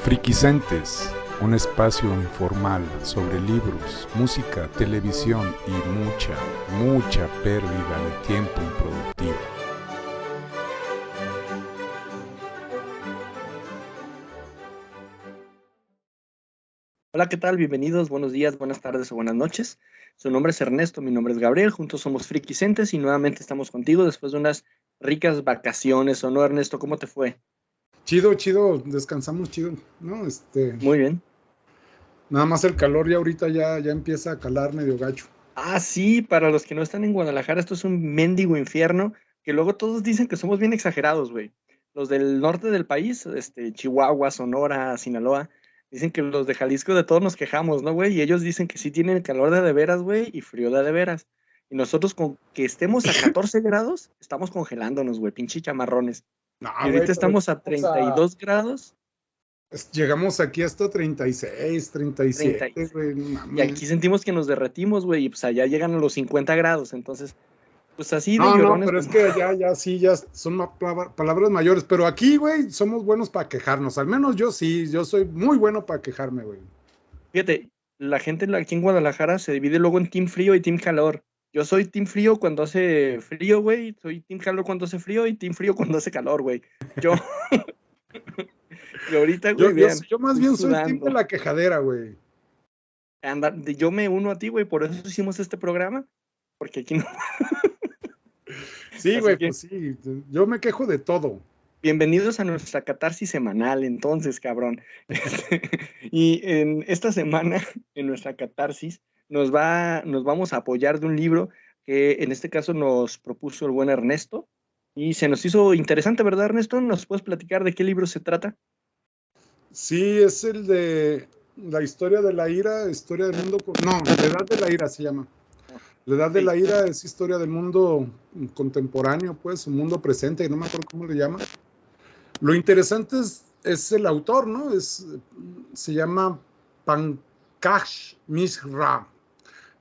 Frikicentes, un espacio informal sobre libros, música, televisión y mucha pérdida de tiempo improductivo. Hola, ¿qué tal? Bienvenidos, buenos días, buenas tardes o buenas noches. Su nombre es Ernesto, mi nombre es Gabriel, juntos somos Frikicentes y nuevamente estamos contigo después de unas ricas vacaciones, ¿o no, Ernesto? ¿Cómo te fue? Chido, descansamos chido, ¿no? Muy bien. Nada más el calor ya ahorita ya empieza a calar medio gacho. Sí, para los que no están en Guadalajara, esto es un mendigo infierno que luego todos dicen que somos bien exagerados, güey. Los del norte del país, Chihuahua, Sonora, Sinaloa, dicen que los de Jalisco de todos nos quejamos, ¿no, güey? Y ellos dicen que sí tienen calor de veras, güey, y frío de veras. Y nosotros con que estemos a 14 grados, estamos congelándonos, güey, pinche chamarrones. No, Y güey, ahorita pero estamos a 32 grados, llegamos aquí hasta 36, 37, 30. güey, no Y aquí mames. sentimos que nos derretimos, güey, y pues allá llegan a los 50 grados. Entonces, pues así de No, llorones, pero es como, que ya son palabras mayores. Pero aquí, güey, somos buenos para quejarnos. Al menos yo sí, yo soy muy bueno para quejarme, güey. fíjate, la gente aquí en Guadalajara se divide luego en team frío y team calor. Yo soy team frío cuando hace frío, güey. Soy team calor cuando hace frío y team frío cuando hace calor, güey. Yo, y ahorita, Yo, güey, yo, vean, yo más estoy bien soy team de sudando. la quejadera, güey. Yo me uno a ti, güey, por eso hicimos este programa, porque aquí no. Sí, Así güey, que, pues sí, yo me quejo de todo. bienvenidos a nuestra catarsis semanal, entonces, cabrón. Y en esta semana, en nuestra catarsis, nos vamos a apoyar de un libro que en este caso nos propuso el buen Ernesto. Y se nos hizo interesante, ¿verdad, Ernesto? ¿Nos puedes platicar de qué libro se trata? Sí, es el de la historia de la ira, historia del mundo. No, la edad de la ira se llama. Ah, La edad de sí, la ira es historia del mundo contemporáneo, pues, un mundo presente, no me acuerdo cómo le llama. Lo interesante es el autor, ¿no? Se llama Pankaj Mishra.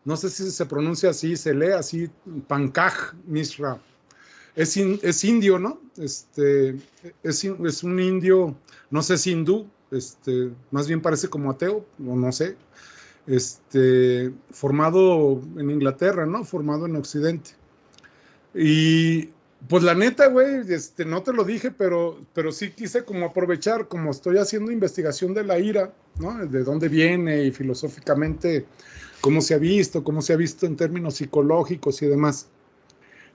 No sé si se pronuncia así, se lee así, Pankaj Mishra. Es indio, ¿no? Es un indio, no sé si hindú, más bien parece como ateo, o no sé, formado en Inglaterra, ¿no? Formado en Occidente. Y pues la neta, güey, no te lo dije, pero sí quise como aprovechar, como estoy haciendo investigación de la ira, ¿no? De dónde viene y filosóficamente cómo se ha visto en términos psicológicos y demás.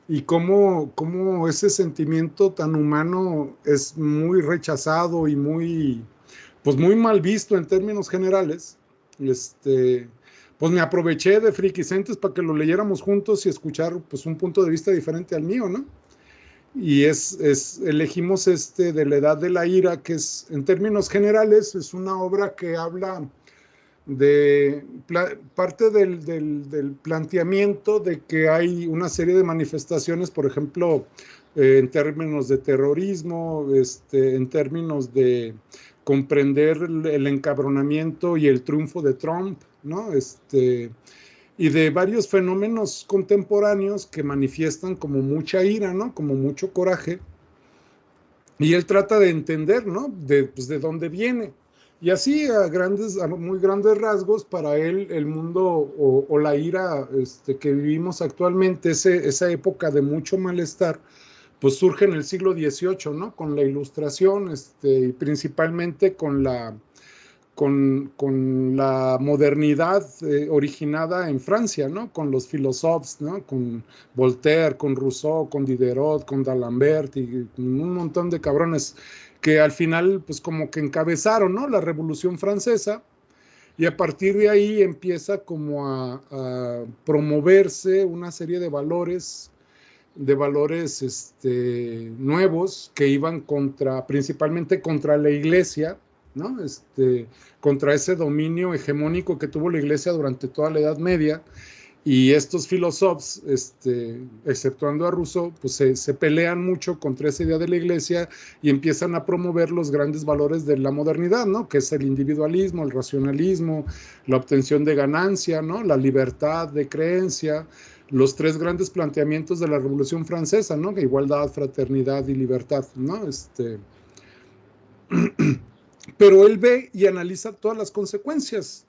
Y cómo ese sentimiento tan humano es muy rechazado y pues muy mal visto en términos generales. Este, pues me aproveché de Frikicentes para que lo leyéramos juntos y escuchar pues un punto de vista diferente al mío, ¿no? Y elegimos de la Edad de la Ira, que es, en términos generales, es una obra que habla de parte del planteamiento de que hay una serie de manifestaciones, por ejemplo, en términos de terrorismo, en términos de comprender el encabronamiento y el triunfo de Trump, ¿no? Y de varios fenómenos contemporáneos que manifiestan como mucha ira, ¿no? Como mucho coraje. Y él trata de entender, ¿no? Pues, de dónde viene. Y así, a muy grandes rasgos, para él, el mundo o la ira que vivimos actualmente, esa época de mucho malestar, pues surge en el siglo XVIII, ¿no? Con la Ilustración, y principalmente con la modernidad originada en Francia, ¿no? Con los filósofos, ¿no? Con Voltaire, con Rousseau, con Diderot, con D'Alembert y con un montón de cabrones que al final pues como que encabezaron, ¿no? La Revolución Francesa, y a partir de ahí empieza como a promoverse una serie de valores nuevos que iban principalmente contra la iglesia, ¿no? Contra ese dominio hegemónico que tuvo la iglesia durante toda la Edad Media. Y estos filósofos, exceptuando a Rousseau, pues se pelean mucho contra esa idea de la iglesia y empiezan a promover los grandes valores de la modernidad, ¿no? Que es el individualismo, el racionalismo, la obtención de ganancia, ¿no? La libertad de creencia, los tres grandes planteamientos de la Revolución Francesa, ¿no? Igualdad, fraternidad y libertad, ¿no? pero él ve y analiza todas las consecuencias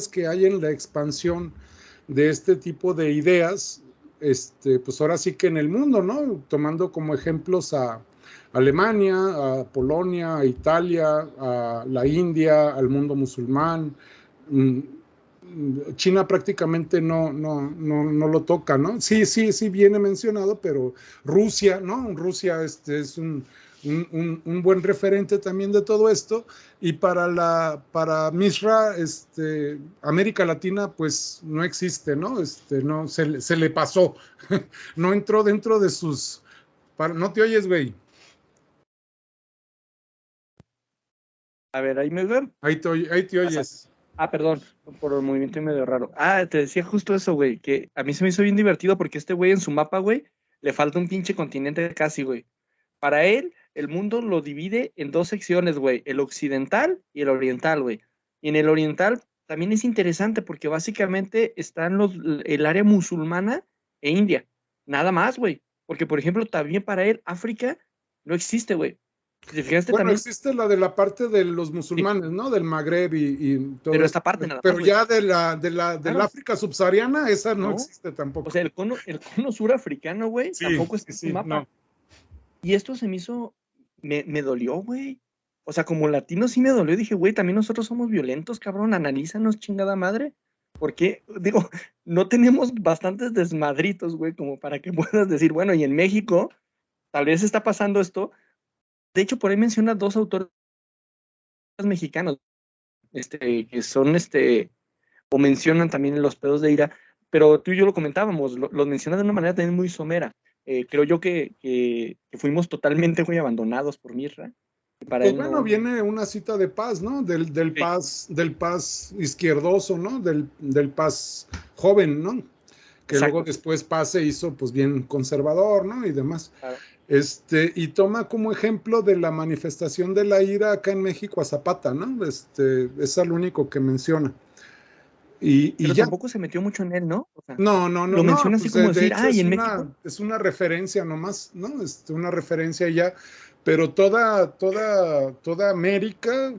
que hay en la expansión de este tipo de ideas, pues ahora sí que en el mundo, ¿no? Tomando como ejemplos a Alemania, a Polonia, a Italia, a la India, al mundo musulmán. China prácticamente no lo toca, ¿no? Sí viene mencionado, pero Rusia, ¿no? Rusia es un buen referente también de todo esto. Y para Mishra, América Latina, pues no existe, ¿no? No se le pasó, no entró dentro de sus. No te oyes, güey. A ver, ahí me ven. Ahí te oyes. Perdón, por el movimiento medio raro. Te decía justo eso, güey, que a mí se me hizo bien divertido porque este güey en su mapa, güey, le falta un pinche continente casi, güey. Para él, el mundo lo divide en dos secciones, güey, el occidental y el oriental, güey. Y en el oriental también es interesante porque básicamente están el área musulmana e India. Nada más, güey. Porque, por ejemplo, también para él, África no existe, güey. Si te fijaste Bueno, también. existe la de la parte de los musulmanes, ¿no? Del Magreb y todo. Pero esta parte nada más. Pero ya del África subsahariana, esa no existe tampoco. O sea, el cono surafricano, güey, tampoco está en el mapa. No. Y esto se me hizo, me dolió, güey. O sea, como latino sí me dolió. Dije, güey, también nosotros somos violentos, cabrón. Analízanos, chingada madre. Porque, digo, no tenemos bastantes desmadritos, güey, como para que puedas decir, bueno, y en México, tal vez está pasando esto. De hecho, por ahí menciona dos autores mexicanos, que son, o mencionan también los pedos de ira, pero tú y yo lo comentábamos, lo mencionas de una manera también muy somera. Creo yo que fuimos totalmente, güey, abandonados por Mirra. Para pues bueno, viene una cita de paz, ¿no? Del paz izquierdoso, ¿no? Del paz joven, ¿no? Que exacto. Luego después paz se hizo pues bien conservador, ¿no? Y demás. Claro. Y toma como ejemplo de la manifestación de la ira acá en México a Zapata, ¿no? Es el único que menciona. Pero ya tampoco se metió mucho en él, ¿no? O sea, no. Lo menciona así como decir, y en México. Es una referencia nomás, ¿no? Una referencia ya, pero toda América,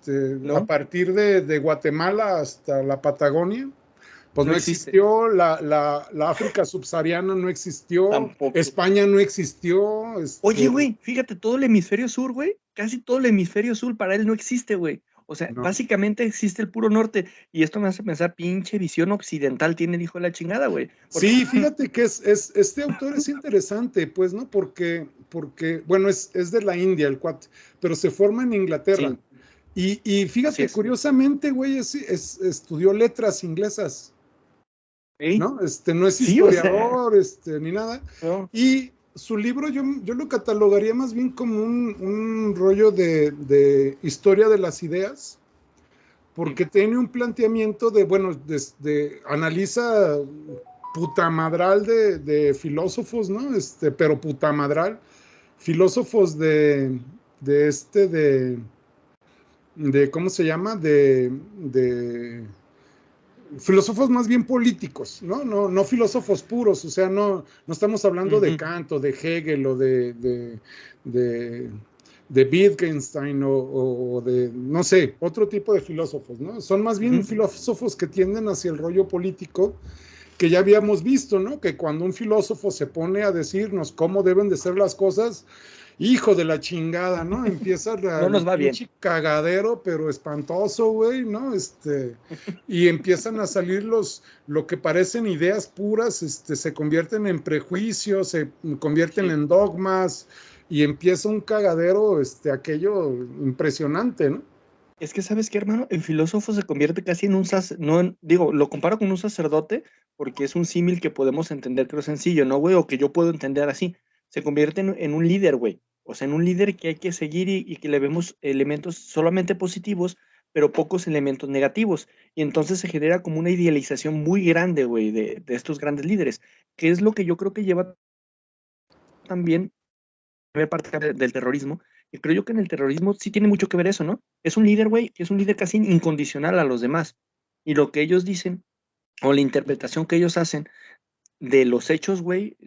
¿no? A partir de Guatemala hasta la Patagonia, pues no existió, la África subsahariana no existió, tampoco. España no existió. Oye, güey, fíjate, todo el hemisferio sur, güey, casi todo el hemisferio sur para él no existe, güey. O sea, básicamente existe el puro norte. Y esto me hace pensar, pinche visión occidental tiene el hijo de la chingada, güey. Sí, fíjate que este autor es interesante, pues, ¿no? Porque bueno, es de la India el cuate, pero se forma en Inglaterra. Sí. Y fíjate, curiosamente, güey, estudió letras inglesas. ¿Sí? ¿No? No es historiador, o sea, ni nada. No. Y su libro yo lo catalogaría más bien como un rollo de historia de las ideas, porque tiene un planteamiento analiza putamadral de filósofos, ¿no? Pero putamadral, filósofos de ¿cómo se llama? De filósofos más bien políticos, ¿no? No filósofos puros, o sea, no estamos hablando de Kant o de Hegel o de Wittgenstein o de, no sé, otro tipo de filósofos, ¿no? Son más bien filósofos que tienden hacia el rollo político, que ya habíamos visto, ¿no? Que cuando un filósofo se pone a decirnos cómo deben de ser las cosas, hijo de la chingada, ¿no? Empieza no nos va bien. Cagadero, pero espantoso, güey, ¿no? Y empiezan a salir lo que parecen ideas puras, se convierten en prejuicios, se convierten en dogmas, y empieza un cagadero, aquello impresionante, ¿no? Es que, ¿sabes qué, hermano? El filósofo se convierte casi en lo comparo con un sacerdote, porque es un símil que podemos entender, creo sencillo, ¿no, güey? O que yo puedo entender así. Se convierte en un líder, güey. O sea, en un líder que hay que seguir y que le vemos elementos solamente positivos, pero pocos elementos negativos. Y entonces se genera como una idealización muy grande, güey, de estos grandes líderes, que es lo que yo creo que lleva también a parte del terrorismo. Y creo yo que en el terrorismo sí tiene mucho que ver eso, ¿no? Es un líder, güey, que es un líder casi incondicional a los demás. Y lo que ellos dicen, o la interpretación que ellos hacen de los hechos, güey,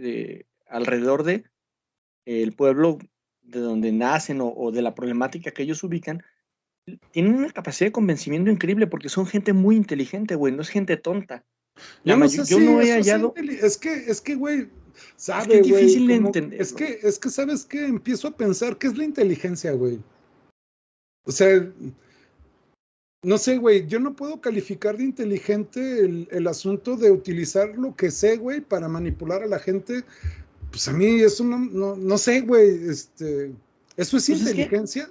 alrededor de el pueblo donde nacen o de la problemática que ellos ubican, tienen una capacidad de convencimiento increíble porque son gente muy inteligente, güey, no es gente tonta. Yo no sé Yo si no he eso hallado. es que, güey, Es que sabe, es güey, difícil de como, entenderlo. es que, ¿sabes qué? Empiezo a pensar, ¿qué es la inteligencia, güey? O sea, no sé, güey, yo no puedo calificar de inteligente el asunto de utilizar lo que sé, güey, para manipular a la gente. Pues a mí eso no sé, güey, ¿eso es Pues es que inteligencia?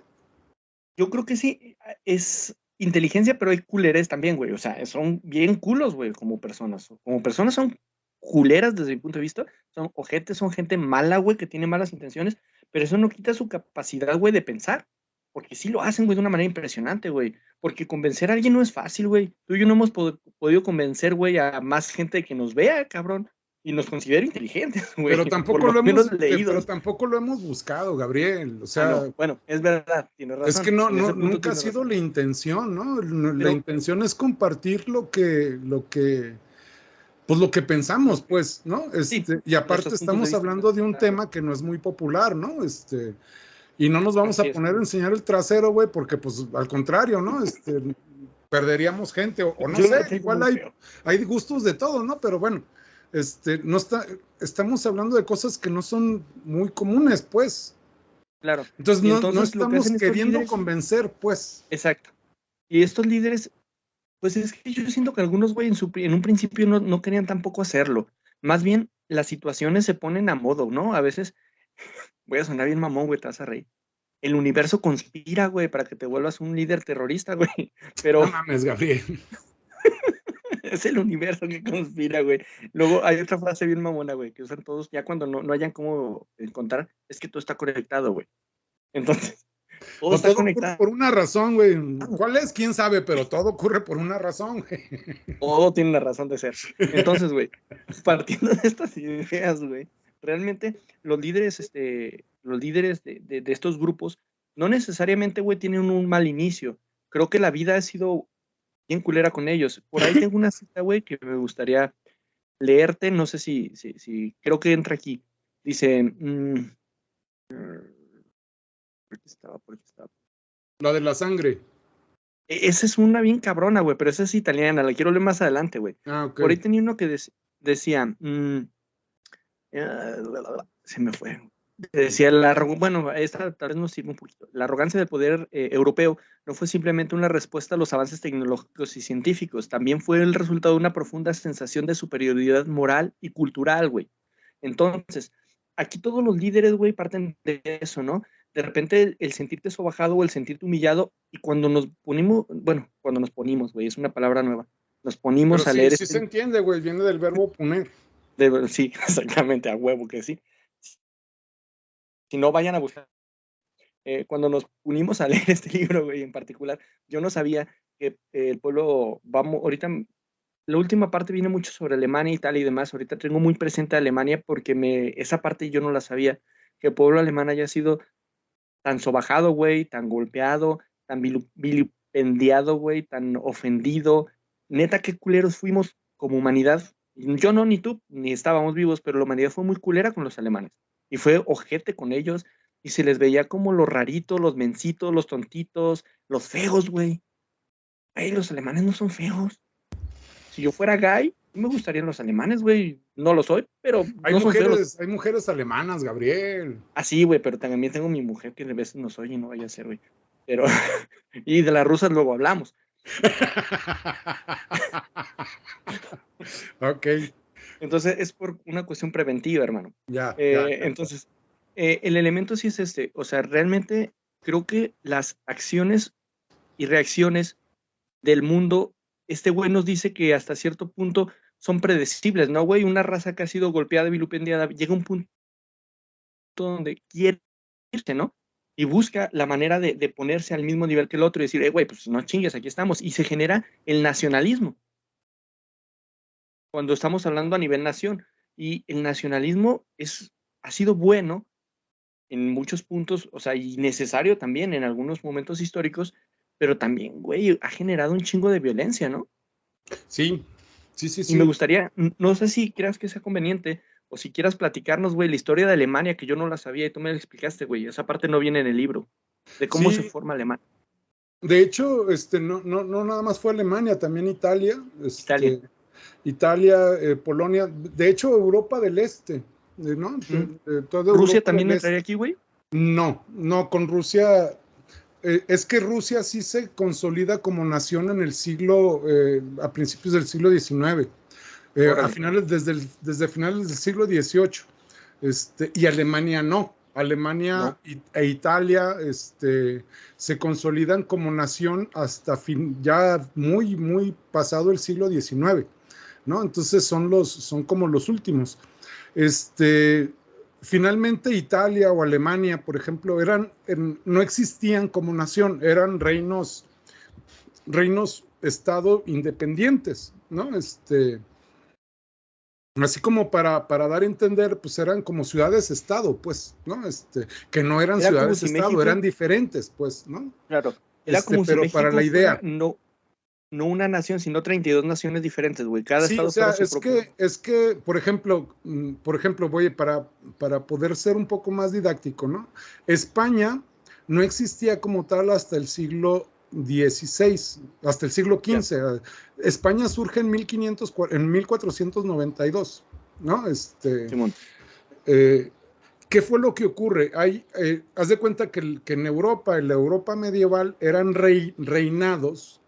yo creo que sí, es inteligencia, pero hay culeres también, güey. O sea, son bien culos, güey, como personas. Como personas son culeras desde mi punto de vista. Son ojetes, son gente mala, güey, que tiene malas intenciones, pero eso no quita su capacidad, güey, de pensar. Porque sí lo hacen, güey, de una manera impresionante, güey. Porque convencer a alguien no es fácil, güey. Tú y yo no hemos podido convencer, güey, a más gente que nos vea, cabrón. Y nos considera inteligentes, güey. Por lo menos Pero leídos. tampoco lo hemos buscado, Gabriel. O Ah, no. sea, Bueno, es verdad, tienes es que razón. En ese punto nunca ha tienes sido razón. la intención, ¿no? La Pero intención es compartir pues lo que pensamos, pues, ¿no? sí, Y aparte nuestros puntos de estamos vista. hablando de un Claro, tema que no es muy popular, ¿no? Y no nos vamos así a es. poner a enseñar el trasero, güey, porque pues al contrario, ¿no? Perderíamos gente, o no Yo sé, lo tengo igual muy feo. hay gustos de todo, ¿no? Pero bueno, no estamos hablando de cosas que no son muy comunes, pues. Claro. Entonces Y no entonces lo que estamos hacen estos queriendo líderes, convencer, pues. exacto. Y estos líderes, pues es que yo siento que algunos, güey, en un principio no querían tampoco hacerlo. Más bien, las situaciones se ponen a modo, ¿no? A veces, voy a sonar bien mamón, güey, te vas a reír. El universo conspira, güey, para que te vuelvas un líder terrorista, güey. No Pero mames, Gabriel. es el universo que conspira, güey. Luego hay otra frase bien mamona, güey, que usan todos ya cuando no hayan cómo encontrar, es que todo está conectado, güey. Entonces, todo O está todo ocurre conectado. por una razón, güey. ¿Cuál es? ¿Quién sabe? Pero todo ocurre por una razón, güey. Todo tiene una razón de ser. Entonces, güey, partiendo de estas ideas, güey, realmente los líderes de estos grupos no necesariamente, güey, tienen un mal inicio. Creo que la vida ha sido bien culera con ellos. Por ahí tengo una cita, güey, que me gustaría leerte, no sé si creo que entra aquí. Dice, ¿por qué estaba? La de la sangre. Esa es una bien cabrona, güey, pero esa es italiana, la quiero leer más adelante, güey. Ah, ok. Por ahí tenía uno que decía, se me fue. Decía, bueno, esta tal vez nos sirve un poquito. La arrogancia del poder europeo no fue simplemente una respuesta a los avances tecnológicos y científicos, también fue el resultado de una profunda sensación de superioridad moral y cultural, güey. Entonces, aquí todos los líderes, güey, parten de eso, ¿no? De repente el sentirte sobajado o el sentirte humillado, y cuando nos ponimos, güey, es una palabra nueva, nos Pero ponimos a sí, leer sí se entiende, güey. Viene del verbo poner. sí, exactamente, a huevo que sí. Si no, vayan a buscar. Cuando nos unimos a leer este libro, güey, en particular, yo no sabía que el pueblo, ahorita, la última parte viene mucho sobre Alemania y tal y demás, ahorita tengo muy presente a Alemania porque esa parte yo no la sabía, que el pueblo alemán haya sido tan sobajado, güey, tan golpeado, tan vilipendiado, güey, tan ofendido, neta, qué culeros fuimos como humanidad, yo no, ni tú, ni estábamos vivos, pero la humanidad fue muy culera con los alemanes, y fue ojete con ellos, y se les veía como los raritos, los mencitos, los tontitos, los feos, güey. Ay, los alemanes no son feos. Si yo fuera gay, me gustarían los alemanes, güey. No lo soy, pero no son feos. Hay mujeres alemanas, Gabriel. Así, güey, pero también tengo mi mujer que a veces no soy y no vaya a ser, güey. Pero, y de las rusas luego hablamos. Ok, Entonces, es por una cuestión preventiva, hermano. ya. Entonces, el elemento sí es o sea, realmente creo que las acciones y reacciones del mundo, este güey nos dice que hasta cierto punto son predecibles, ¿no, güey? Una raza que ha sido golpeada y vilipendiada llega a un punto donde quiere irse, ¿no? Y busca la manera de ponerse al mismo nivel que el otro y decir, güey, pues no chingues, aquí estamos. Y se genera el nacionalismo, cuando estamos hablando a nivel nación. Y el nacionalismo ha sido bueno en muchos puntos, o sea, y necesario también en algunos momentos históricos, pero también, güey, ha generado un chingo de violencia, ¿no? Sí, Y me sí. gustaría, no sé si creas que sea conveniente, o si quieras platicarnos, güey, la historia de Alemania, que yo no la sabía y tú me la explicaste, güey. Esa parte no viene en el libro, de cómo se forma Alemania. De hecho, no nada más fue Alemania, también Italia. Italia, Polonia, de hecho Europa del Este, ¿no? Toda ¿Rusia Europa también entraría aquí, güey? No, con Rusia, es que Rusia sí se consolida como nación en el siglo, a principios del siglo XIX, a finales, desde finales del siglo XVIII, y Alemania no. Alemania e Italia se consolidan como nación hasta ya muy pasado el siglo XIX. ¿No? Entonces son como los últimos. Finalmente Italia o Alemania, por ejemplo, no existían como nación, eran estado independientes, ¿no? Así como para dar a entender, pues eran como ciudades-estado, pues, ¿no? Que no eran ciudades-estado, eran diferentes, pues, ¿no? Claro, era como pero si México para la idea. No una nación, sino 32 naciones diferentes, güey. Cada estado o sea, es que, por ejemplo, voy para poder ser un poco más didáctico, ¿no? España no existía como tal hasta el siglo XVI, hasta el siglo XV. Yeah. España surge en 1492, ¿no? Simón. ¿Qué fue lo que ocurre? Haz de cuenta que en Europa, en la Europa medieval, eran reinados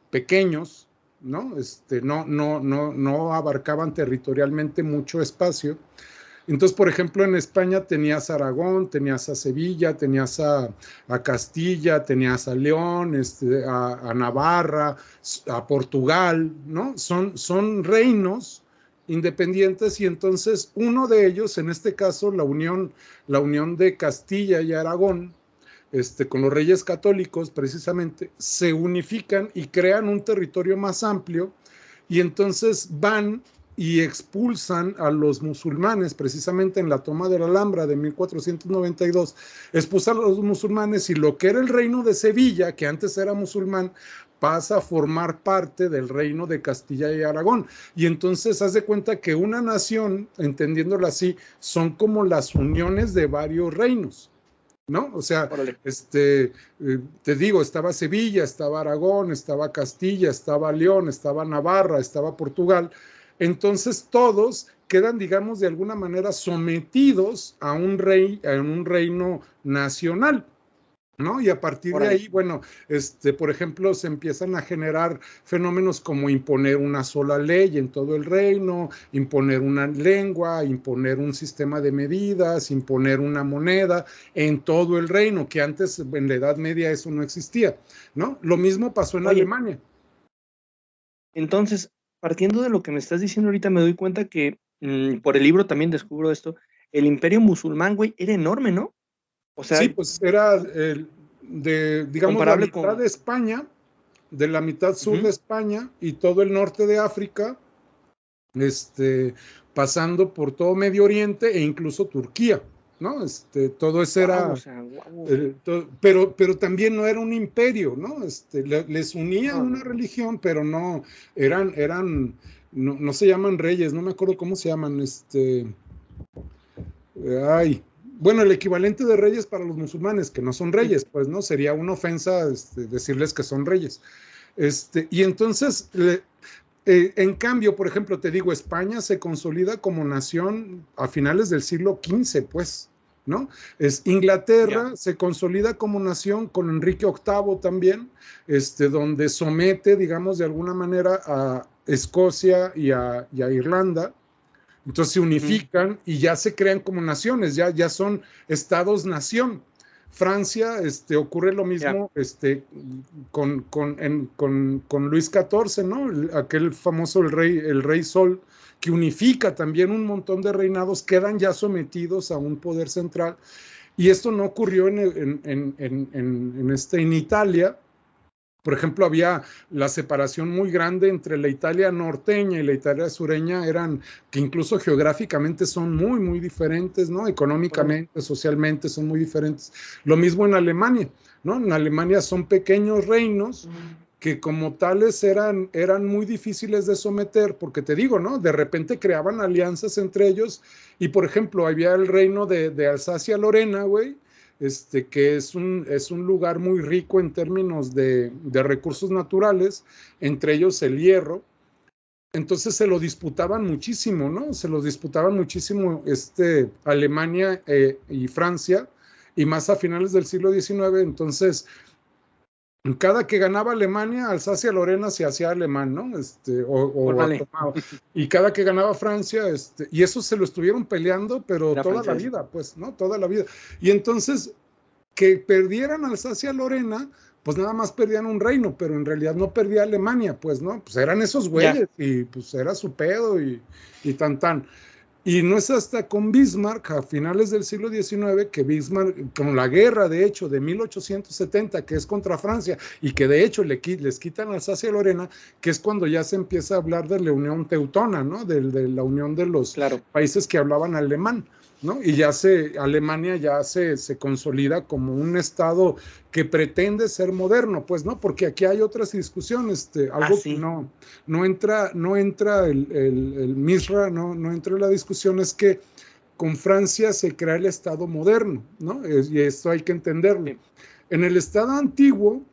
pequeños, ¿no? No abarcaban territorialmente mucho espacio. Entonces, por ejemplo, en España tenías a Aragón, tenías a Sevilla, tenías a Castilla, tenías a León, a Navarra, a Portugal, ¿no? Son reinos independientes, y entonces uno de ellos, en este caso la unión de Castilla y Aragón, con los reyes católicos precisamente, se unifican y crean un territorio más amplio, y entonces van y expulsan a los musulmanes, precisamente en la toma de la Alhambra de 1492, expulsan a los musulmanes, y lo que era el reino de Sevilla, que antes era musulmán, pasa a formar parte del reino de Castilla y Aragón. Y entonces haz de cuenta que una nación, entendiéndolo así, son como las uniones de varios reinos, ¿no? O sea, te digo, estaba Sevilla, estaba Aragón, estaba Castilla, estaba León, estaba Navarra, estaba Portugal. Entonces todos quedan, digamos, de alguna manera sometidos a un reino nacional, ¿no? Y a partir de ahí, bueno, por ejemplo, se empiezan a generar fenómenos como imponer una sola ley en todo el reino, imponer una lengua, imponer un sistema de medidas, imponer una moneda en todo el reino, que antes en la Edad Media eso no existía, ¿no? Lo mismo pasó en Alemania. Entonces, partiendo de lo que me estás diciendo ahorita, me doy cuenta que por el libro también descubro esto, el imperio musulmán, güey, era enorme, ¿no? O sea, sí, pues era digamos, la mitad de España, de la mitad sur de España y todo el norte de África, pasando por todo Medio Oriente e incluso Turquía, ¿no? Todo eso era, pero también no era un imperio, ¿no? Les unía una religión, pero no, no se llaman reyes, no me acuerdo cómo se llaman, bueno, el equivalente de reyes para los musulmanes, que no son reyes, pues, ¿no? Sería una ofensa decirles que son reyes. Y entonces, en cambio, por ejemplo, te digo, España se consolida como nación a finales del siglo XV, pues, ¿no? Inglaterra se consolida como nación con Enrique VIII también, donde somete, digamos, de alguna manera a Escocia y a Irlanda. Entonces se unifican y ya se crean como naciones, ya son estados-nación. Francia, ocurre lo mismo con Luis XIV, ¿no? Aquel famoso el rey Sol, que unifica también un montón de reinados, quedan ya sometidos a un poder central. Y esto no ocurrió en Italia. Por ejemplo, había la separación muy grande entre la Italia norteña y la Italia sureña, que incluso geográficamente son muy, muy diferentes, ¿no? Económicamente, socialmente son muy diferentes. Lo mismo en Alemania, ¿no? En Alemania son pequeños reinos que como tales eran muy difíciles de someter, porque te digo, ¿no? De repente creaban alianzas entre ellos, y por ejemplo, había el reino de Alsacia-Lorena, güey, que es un lugar muy rico en términos de recursos naturales, entre ellos el hierro. Entonces se lo disputaban muchísimo, ¿no? Se lo disputaban muchísimo Alemania y Francia, y más a finales del siglo XIX. Entonces, cada que ganaba Alemania, Alsacia-Lorena se hacía alemán, ¿no? Y cada que ganaba Francia, y eso se lo estuvieron peleando, pero toda la vida, pues, ¿no? Toda la vida. Y entonces, que perdieran Alsacia-Lorena, pues nada más perdían un reino, pero en realidad no perdía Alemania, pues, ¿no? Pues eran esos güeyes, y pues era su pedo, y tan. Y no es hasta con Bismarck, a finales del siglo XIX, que Bismarck, con la guerra, de hecho, de 1870, que es contra Francia, y que de hecho les quitan Alsacia-Lorena, que es cuando ya se empieza a hablar de la Unión Teutona, ¿no? De la unión de los países que hablaban alemán, ¿no? Y Alemania ya se consolida como un estado que pretende ser moderno, pues, ¿no? Porque aquí hay otras discusiones, algo que no entra el Misra, no entra en la discusión, es que con Francia se crea el estado moderno, ¿no? Y esto hay que entenderlo. En el estado antiguo,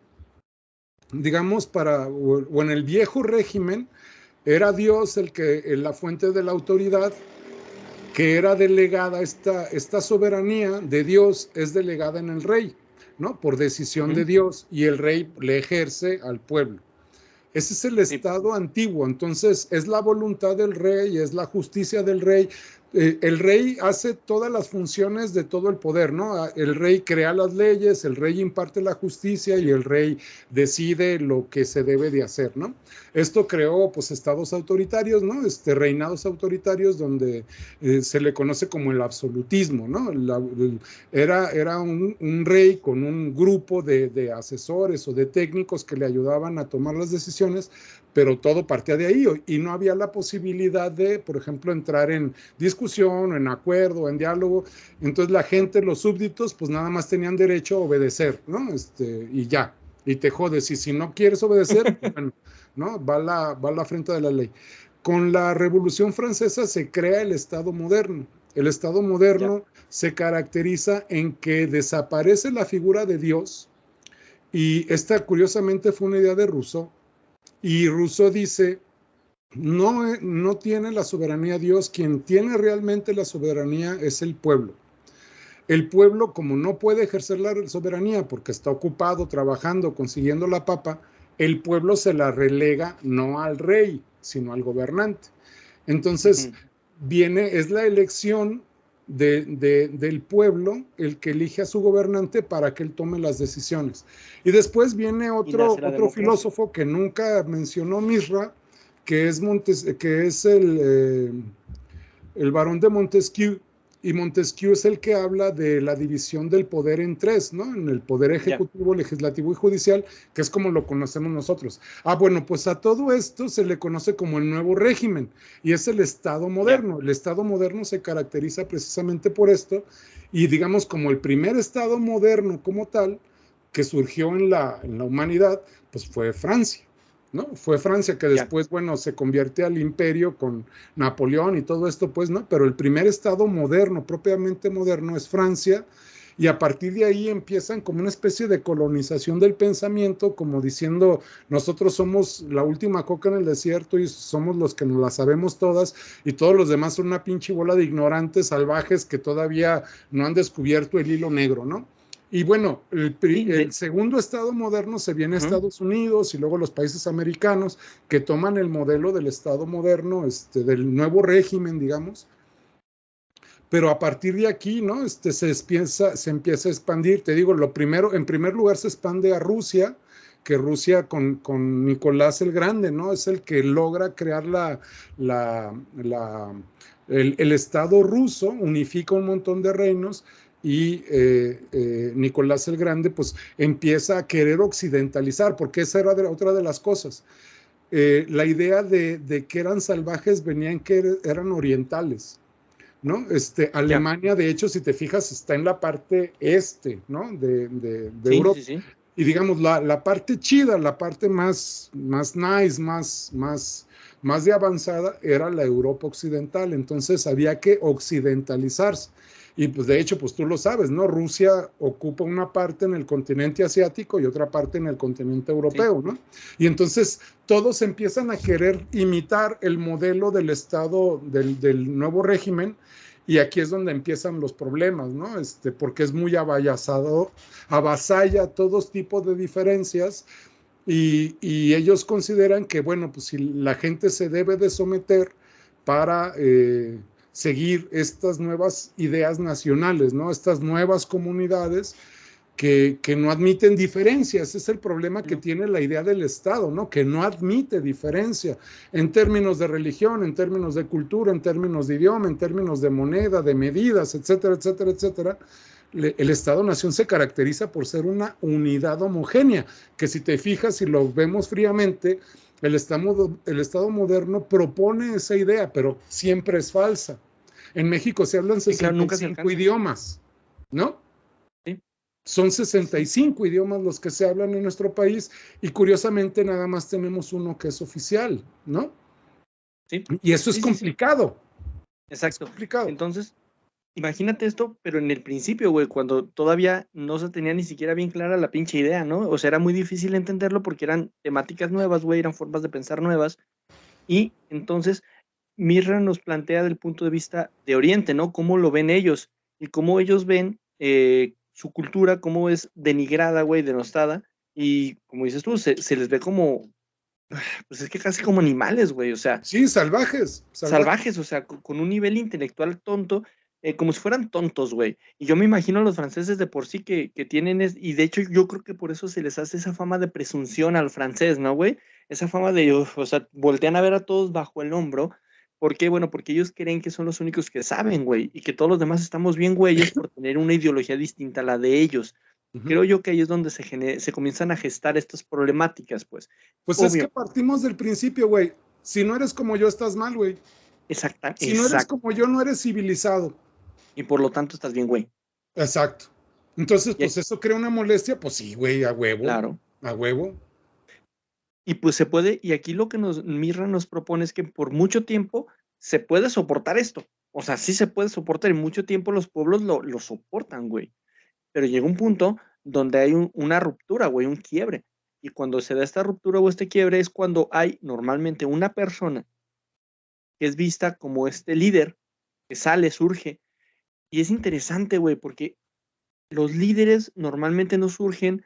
digamos, o en el viejo régimen, era Dios la fuente de la autoridad, que era delegada, esta soberanía de Dios es delegada en el rey, ¿no? Por decisión de Dios, y el rey le ejerce al pueblo. Ese es el estado antiguo. Entonces es la voluntad del rey, es la justicia del rey. El rey hace todas las funciones de todo el poder, ¿no? El rey crea las leyes, el rey imparte la justicia, y el rey decide lo que se debe de hacer, ¿no? Esto creó, pues, estados autoritarios, ¿no? Reinados autoritarios, donde se le conoce como el absolutismo, ¿no? Era un rey con un grupo de asesores o de técnicos que le ayudaban a tomar las decisiones, pero todo partía de ahí, y no había la posibilidad de, por ejemplo, entrar en discusión, en acuerdo, en diálogo. Entonces la gente, los súbditos, pues nada más tenían derecho a obedecer, ¿no? Y ya, y te jodes, y si no quieres obedecer, bueno, ¿no? Va la frente de la ley. Con la Revolución Francesa se crea el Estado moderno. El Estado moderno se caracteriza en que desaparece la figura de Dios, y esta curiosamente fue una idea de Rousseau, y Rousseau dice: no tiene la soberanía Dios, quien tiene realmente la soberanía es el pueblo. El pueblo, como no puede ejercer la soberanía porque está ocupado trabajando, consiguiendo la papa, el pueblo se la relega no al rey, sino al gobernante. Entonces, es la elección del pueblo el que elige a su gobernante para que él tome las decisiones. Y después viene otro filósofo que nunca mencionó Misra, que es el barón de Montesquieu, y Montesquieu es el que habla de la división del poder en tres, ¿no? En el poder ejecutivo, legislativo y judicial, que es como lo conocemos nosotros. Bueno, pues a todo esto se le conoce como el nuevo régimen, y es el Estado moderno. El Estado moderno se caracteriza precisamente por esto, y digamos como el primer Estado moderno como tal, que surgió en la humanidad, pues fue Francia, ¿no? Fue Francia, que después, bueno, se convierte al imperio con Napoleón y todo esto, pues, ¿no? Pero el primer estado moderno, propiamente moderno, es Francia, y a partir de ahí empiezan como una especie de colonización del pensamiento, como diciendo: nosotros somos la última coca en el desierto y somos los que nos la sabemos todas, y todos los demás son una pinche bola de ignorantes salvajes que todavía no han descubierto el hilo negro, ¿no? Y bueno, el segundo estado moderno se viene a Estados Unidos, y luego los países americanos, que toman el modelo del estado moderno, del nuevo régimen, digamos. Pero a partir de aquí, ¿no? Se empieza a expandir. Te digo, en primer lugar se expande a Rusia, que Rusia con Nicolás el Grande, ¿no? Es el que logra crear el Estado ruso, unifica un montón de reinos, y Nicolás el Grande pues empieza a querer occidentalizar, porque esa era otra de las cosas. La idea de que eran salvajes venía en que eran orientales, ¿no? Alemania, de hecho, si te fijas, está en la parte este, ¿no? de Europa. Sí. Y digamos, la parte chida, la parte más nice, más de avanzada, era la Europa occidental. Entonces había que occidentalizarse. Y pues de hecho, pues tú lo sabes, ¿no? Rusia ocupa una parte en el continente asiático y otra parte en el continente europeo, ¿no? Y entonces todos empiezan a querer imitar el modelo del Estado, del nuevo régimen, y aquí es donde empiezan los problemas, ¿no? Porque es muy avasalla todos tipos de diferencias, y ellos consideran que, bueno, pues si la gente se debe de someter para seguir estas nuevas ideas nacionales, ¿no? Estas nuevas comunidades que no admiten diferencias. Ese es el problema que tiene la idea del Estado, ¿no? Que no admite diferencia en términos de religión, en términos de cultura, en términos de idioma, en términos de moneda, de medidas, etcétera, etcétera, etcétera. El Estado-Nación se caracteriza por ser una unidad homogénea, que si te fijas y lo vemos fríamente, el Estado moderno propone esa idea, pero siempre es falsa. En México se hablan 65 idiomas, ¿no? Sí. Son 65 idiomas los que se hablan en nuestro país, y curiosamente nada más tenemos uno que es oficial, ¿no? Sí. Y eso es complicado. Exacto. Es complicado. Entonces, imagínate esto, pero en el principio, güey, cuando todavía no se tenía ni siquiera bien clara la pinche idea, ¿no? O sea, era muy difícil entenderlo porque eran temáticas nuevas, güey, eran formas de pensar nuevas. Y entonces Mirra nos plantea del punto de vista de Oriente, ¿no? Cómo lo ven ellos y cómo ellos ven su cultura, cómo es denigrada, güey, denostada. Y como dices tú, se les ve como, pues es que casi como animales, güey, o sea. Sí, salvajes. Salvajes, o sea, con un nivel intelectual tonto, como si fueran tontos, güey. Y yo me imagino a los franceses de por sí que tienen, y de hecho yo creo que por eso se les hace esa fama de presunción al francés, ¿no, güey? Esa fama de, o sea, voltean a ver a todos bajo el hombro. ¿Por qué? Bueno, porque ellos creen que son los únicos que saben, güey, y que todos los demás estamos bien güeyes por tener una ideología distinta a la de ellos. Creo yo que ahí es donde se comienzan a gestar estas problemáticas, pues. Pues obvio. Es que partimos del principio, güey. Si no eres como yo, estás mal, güey. Exacto. Si no eres como yo, no eres civilizado. Y por lo tanto estás bien, güey. Exacto. Entonces, pues eso crea una molestia, pues sí, güey, a huevo. Claro. A huevo. Y pues se puede, y aquí lo que Mirra nos propone es que por mucho tiempo se puede soportar esto. O sea, sí se puede soportar, y mucho tiempo los pueblos lo soportan, güey. Pero llega un punto donde hay una ruptura, güey, un quiebre. Y cuando se da esta ruptura o este quiebre es cuando hay normalmente una persona que es vista como este líder que sale, surge. Y es interesante, güey, porque los líderes normalmente no surgen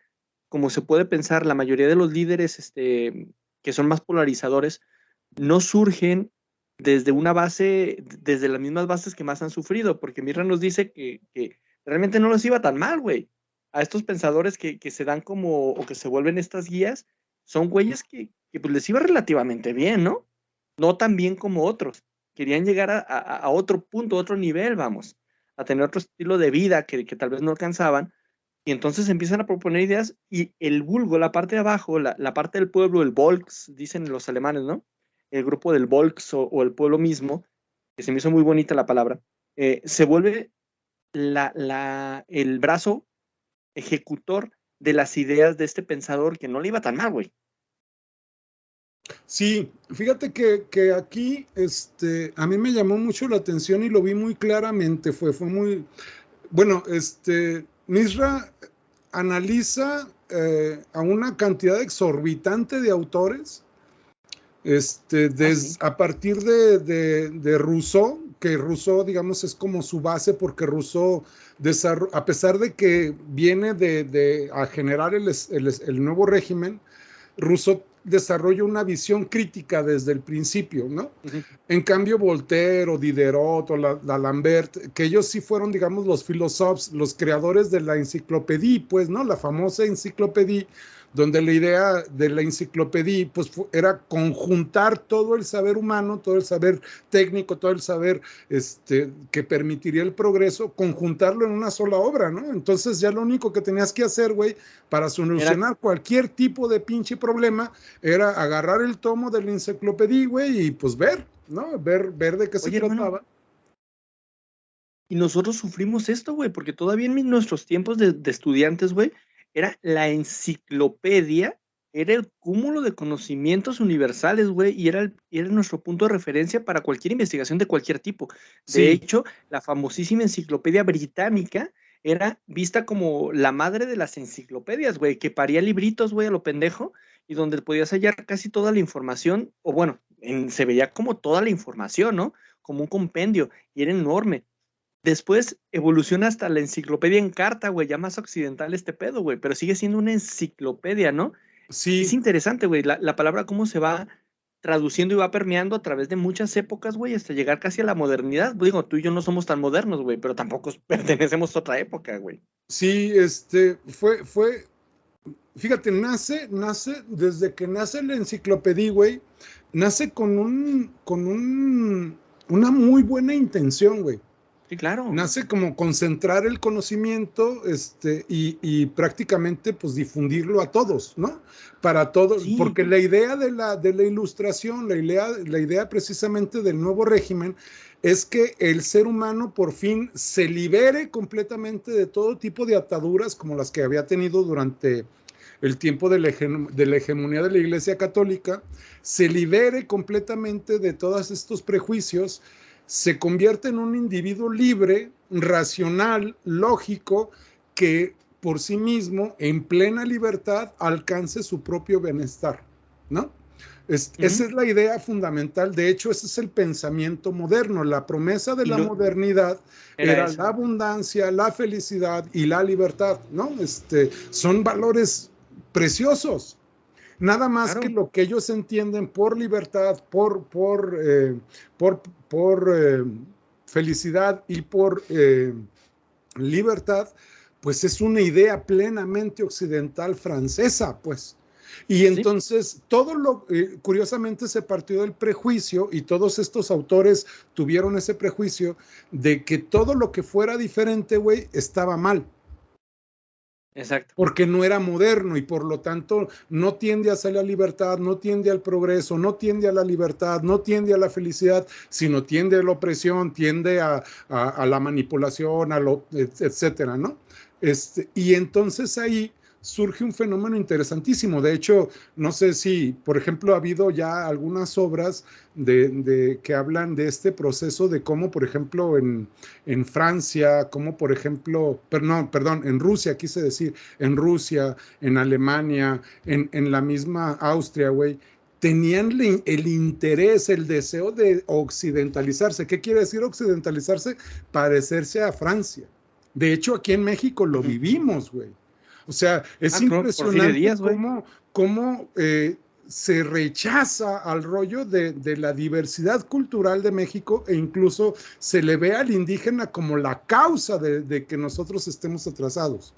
como se puede pensar. La mayoría de los líderes que son más polarizadores no surgen desde una base, desde las mismas bases que más han sufrido, porque Mirra nos dice que realmente no les iba tan mal, güey. A estos pensadores que se dan como, o que se vuelven estas guías, son güeyes que pues les iba relativamente bien, ¿no? No tan bien como otros. Querían llegar a otro punto, otro nivel, vamos, a tener otro estilo de vida que tal vez no alcanzaban. Y entonces empiezan a proponer ideas, y el vulgo, la parte de abajo, la parte del pueblo, el Volks, dicen los alemanes, ¿no? El grupo del Volks o el pueblo mismo, que se me hizo muy bonita la palabra, se vuelve el brazo ejecutor de las ideas de este pensador que no le iba tan mal, güey. Sí, fíjate que aquí a mí me llamó mucho la atención y lo vi muy claramente, fue muy, bueno, Mirra analiza a una cantidad exorbitante de autores, a partir de Rousseau, que Rousseau, digamos, es como su base, porque Rousseau, a pesar de que viene a generar el nuevo régimen, Rousseau desarrolla una visión crítica desde el principio, ¿no? Uh-huh. En cambio, Voltaire o Diderot o D'Alembert, que ellos sí fueron, digamos, los filósofos, los creadores de la enciclopedia, pues, ¿no? La famosa enciclopedia, donde la idea de la enciclopedia, pues, era conjuntar todo el saber humano, todo el saber técnico, todo el saber que permitiría el progreso, conjuntarlo en una sola obra, ¿no? Entonces ya lo único que tenías que hacer, güey, para solucionar cualquier tipo de pinche problema, era agarrar el tomo de la enciclopedia, güey, y pues ver, ¿no? Ver de qué se trataba. Hermano. Y nosotros sufrimos esto, güey, porque todavía en nuestros tiempos de estudiantes, güey, era la enciclopedia, era el cúmulo de conocimientos universales, güey, y era nuestro punto de referencia para cualquier investigación de cualquier tipo. De Sí, hecho, la famosísima enciclopedia británica era vista como la madre de las enciclopedias, güey, que paría libritos, güey, a lo pendejo, y donde podías hallar casi toda la información, o bueno, se veía como toda la información, ¿no? Como un compendio, y era enorme. Después evoluciona hasta la enciclopedia en carta, güey, ya más occidental este pedo, güey, pero sigue siendo una enciclopedia, ¿no? Es sí, interesante, güey, la palabra cómo se va traduciendo y va permeando a través de muchas épocas, güey, hasta llegar casi a la modernidad. Digo, tú y yo no somos tan modernos, güey, pero tampoco pertenecemos a otra época, güey. sí, fíjate, nace, desde que nace la enciclopedia, güey, nace una muy buena intención, güey. Sí, claro. Nace como concentrar el conocimiento, y prácticamente pues difundirlo a todos, ¿no? Para todos, Sí, porque la idea de la ilustración, la idea precisamente del nuevo régimen es que el ser humano por fin se libere completamente de todo tipo de ataduras como las que había tenido durante el tiempo de la hegemonía de la Iglesia Católica, se libere completamente de todos estos prejuicios, se convierte en un individuo libre, racional, lógico, que por sí mismo, en plena libertad, alcance su propio bienestar, ¿no? Esa es la idea fundamental. De hecho, ese es el pensamiento moderno. La promesa de y la lo modernidad era era eso. la abundancia, la felicidad y la libertad, ¿no? Son valores preciosos. Nada más que Claro. lo que ellos entienden por libertad, por, por felicidad y por libertad, pues es una idea plenamente occidental francesa, pues. Y Sí, entonces curiosamente se partió del prejuicio y todos estos autores tuvieron ese prejuicio de que todo lo que fuera diferente, güey, estaba mal exacto. porque no era moderno y por lo tanto no tiende hacia la libertad, no tiende al progreso, no tiende a la libertad, no tiende a la felicidad, sino tiende a la opresión, tiende a la manipulación, etcétera, ¿no? Y entonces ahí surge un fenómeno interesantísimo. De hecho, no sé si, por ejemplo, ha habido ya algunas obras que hablan de este proceso de cómo, por ejemplo, en Francia, como por ejemplo, perdón, en Rusia, quise decir, en Rusia, en Alemania, la misma Austria, güey, tenían el interés, el deseo de occidentalizarse. ¿Qué quiere decir occidentalizarse? Parecerse a Francia. De hecho, aquí en México lo Ujú. vivimos, güey. O sea, es Claro, Porfirio impresionante Díaz, güey. cómo se rechaza al rollo de la diversidad cultural de México e incluso se le ve al indígena como la causa de que nosotros estemos atrasados.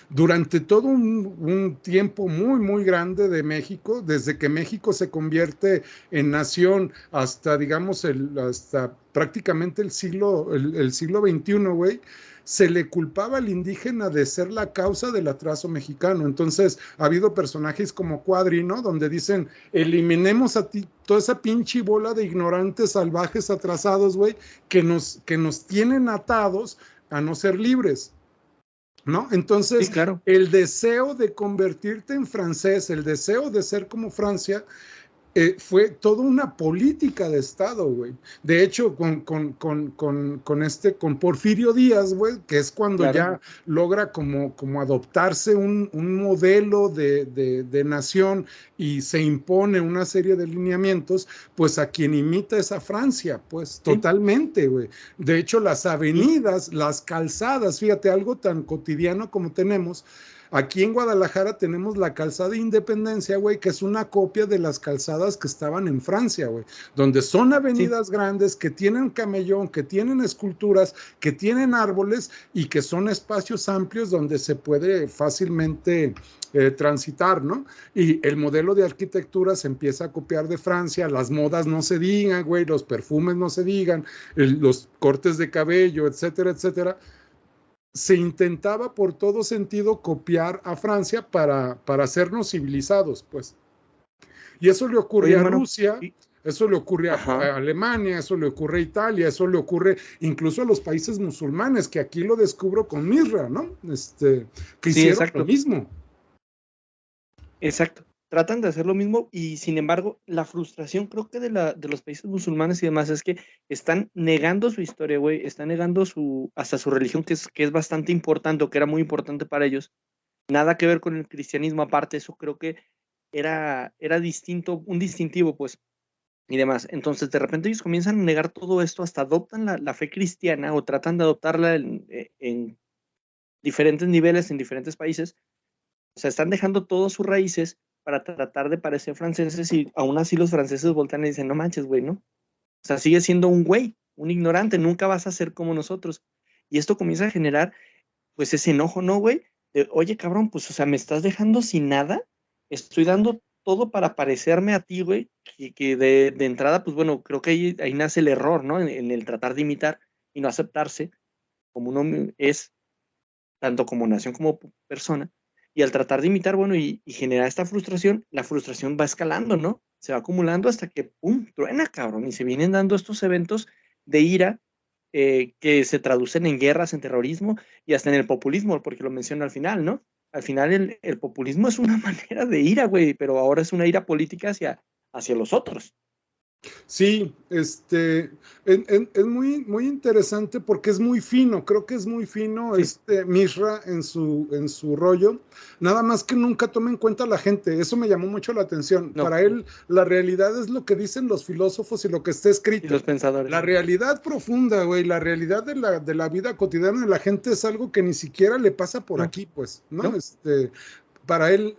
Durante todo un tiempo muy, muy grande de México, desde que México se convierte en nación hasta, digamos, hasta prácticamente el siglo XXI, güey, se le culpaba al indígena de ser la causa del atraso mexicano. Entonces, ha habido personajes como Cuadri, ¿no? Donde dicen, eliminemos a ti toda esa pinche bola de ignorantes, salvajes, atrasados, güey, que nos tienen atados a no ser libres. ¿No? Sí, Entonces, claro. el deseo de convertirte en francés, el deseo de ser como Francia, fue toda una política de Estado, güey. De hecho, con Porfirio Díaz, güey, que es cuando Claro. ya logra como adoptarse un modelo de nación y se impone una serie de lineamientos, pues a quien imita es a Francia, pues Sí. totalmente, güey. De hecho, las Y avenidas, las calzadas, fíjate, algo tan cotidiano como tenemos. Aquí en Guadalajara tenemos la calzada Independencia, güey, que es una copia de las calzadas que estaban en Francia, güey, donde son sí, avenidas grandes que tienen camellón, que tienen esculturas, que tienen árboles y que son espacios amplios donde se puede fácilmente transitar, ¿no? Y el modelo de arquitectura se empieza a copiar de Francia, las modas no se digan, güey, los perfumes no se digan, los cortes de cabello, etcétera, etcétera. Se intentaba por todo sentido copiar a Francia para hacernos civilizados, pues. Y eso le oye, ocurría a hermano, Rusia, y- Eso le ocurre Ajá. a Alemania, eso le ocurre a Italia, eso le ocurre incluso a los países musulmanes, que aquí lo descubro con Misra, ¿no? Que Sí, hicieron lo exacto. mismo. Exacto. Tratan de hacer lo mismo y sin embargo la frustración creo que de los países musulmanes y demás es que están negando su historia, güey, están negando hasta su religión que es bastante importante o que era muy importante para ellos. Nada que ver con el cristianismo aparte, eso creo que era distinto, un distintivo pues y demás. Entonces de repente ellos comienzan a negar todo esto, hasta adoptan la fe cristiana o tratan de adoptarla en diferentes niveles, en diferentes países. O sea, están dejando todas sus raíces para tratar de parecer franceses y aún así los franceses voltean y dicen, no manches, güey, ¿no? O sea, sigue siendo un güey, un ignorante, nunca vas a ser como nosotros. Y esto comienza a generar, pues, ese enojo, ¿no, güey? Oye, cabrón, pues, o sea, me estás dejando sin nada, estoy dando todo para parecerme a ti, güey, que de entrada, pues, bueno, creo que ahí nace el error, ¿no? En el tratar de imitar y no aceptarse como uno es, tanto como nación como persona, y al tratar de imitar, bueno, y generar esta frustración, la frustración va escalando, ¿no? Se va acumulando hasta que, ¡pum!, truena, cabrón, y se vienen dando estos eventos de ira que se traducen en guerras, en terrorismo y hasta en el populismo, porque lo menciono al final, ¿no? Al final el populismo es una manera de ira, güey, pero ahora es una ira política hacia los otros. Sí, es muy, muy interesante porque es muy fino, creo que es muy fino Sí, Mishra en su rollo, nada más que nunca toma en cuenta a la gente, eso me llamó mucho la atención. no, Para él, la realidad es lo que dicen los filósofos y lo que está y escrito. los pensadores. La realidad profunda, güey, la realidad de la vida cotidiana de la gente es algo que ni siquiera le pasa por No, aquí, pues, ¿no? no, Para él,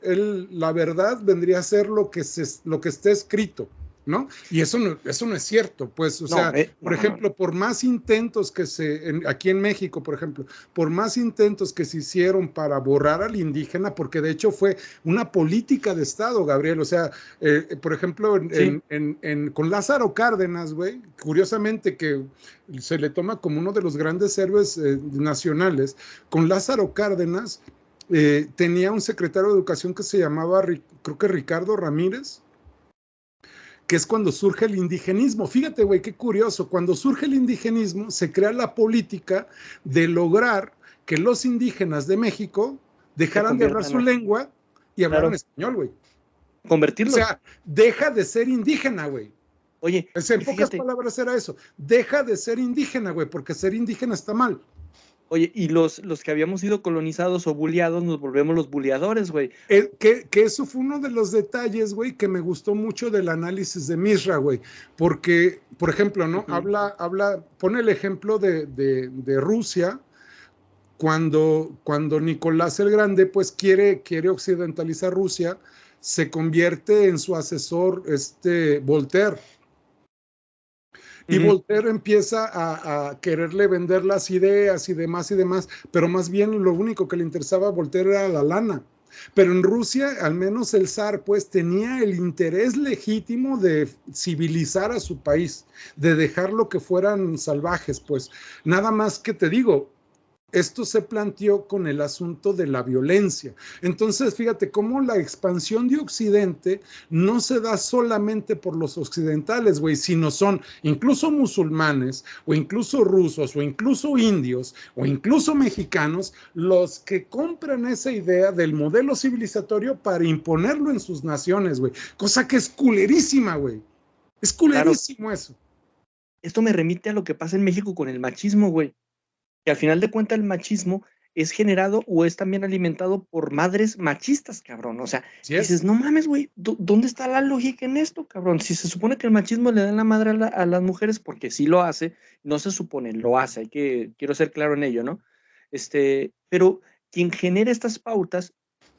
la verdad vendría a ser lo que está escrito, ¿no? Y eso no es cierto, pues, o no, sea, por no, no, no. ejemplo, por más intentos aquí en México, por ejemplo, por más intentos que se hicieron para borrar al indígena, porque de hecho fue una política de Estado, Gabriel, o sea, por ejemplo, Sí, con Lázaro Cárdenas, güey, curiosamente que se le toma como uno de los grandes héroes nacionales, con Lázaro Cárdenas tenía un secretario de educación que se llamaba, creo que Ricardo Ramírez, que es cuando surge el indigenismo. Fíjate, güey, qué curioso. Cuando surge el indigenismo, se crea la política de lograr que los indígenas de México se dejaran de hablar conviertan su a, lengua y hablaran claro, español, güey. O convertirlos. sea, deja de ser indígena, güey. Oye, En y pocas fíjate, palabras era eso. Deja de ser indígena, güey, porque ser indígena está mal. oye, y los que habíamos sido colonizados o bulliados, nos volvemos los bulliadores, güey. Que eso fue uno de los detalles, güey, que me gustó mucho del análisis de Misra, güey, porque, por ejemplo, ¿no? Ujú. Pone el ejemplo de Rusia, cuando Nicolás el Grande, pues, quiere occidentalizar Rusia, se convierte en su asesor, Voltaire. Y Ujú. Voltaire empieza a quererle vender las ideas y demás, pero más bien lo único que le interesaba a Voltaire era la lana. Pero en Rusia, al menos el zar, pues tenía el interés legítimo de civilizar a su país, de dejarlo que fueran salvajes, pues. Nada más que te digo, esto se planteó con el asunto de la violencia. Entonces, fíjate cómo la expansión de Occidente no se da solamente por los occidentales, güey, sino son incluso musulmanes, o incluso rusos, o incluso indios, o incluso mexicanos, los que compran esa idea del modelo civilizatorio para imponerlo en sus naciones, güey. Cosa que es culerísima, güey. Es Claro, culerísimo eso. esto me remite a lo que pasa en México con el machismo, güey. Que al final de cuentas el machismo es generado o es también alimentado por madres machistas, cabrón. O sea, Así dices, es. no mames, güey, ¿dónde está la lógica en esto, cabrón? Si se supone que el machismo le da en la madre a las mujeres, porque sí lo hace, no se supone, lo hace, quiero ser claro en ello, ¿no? Pero quien genera estas pautas,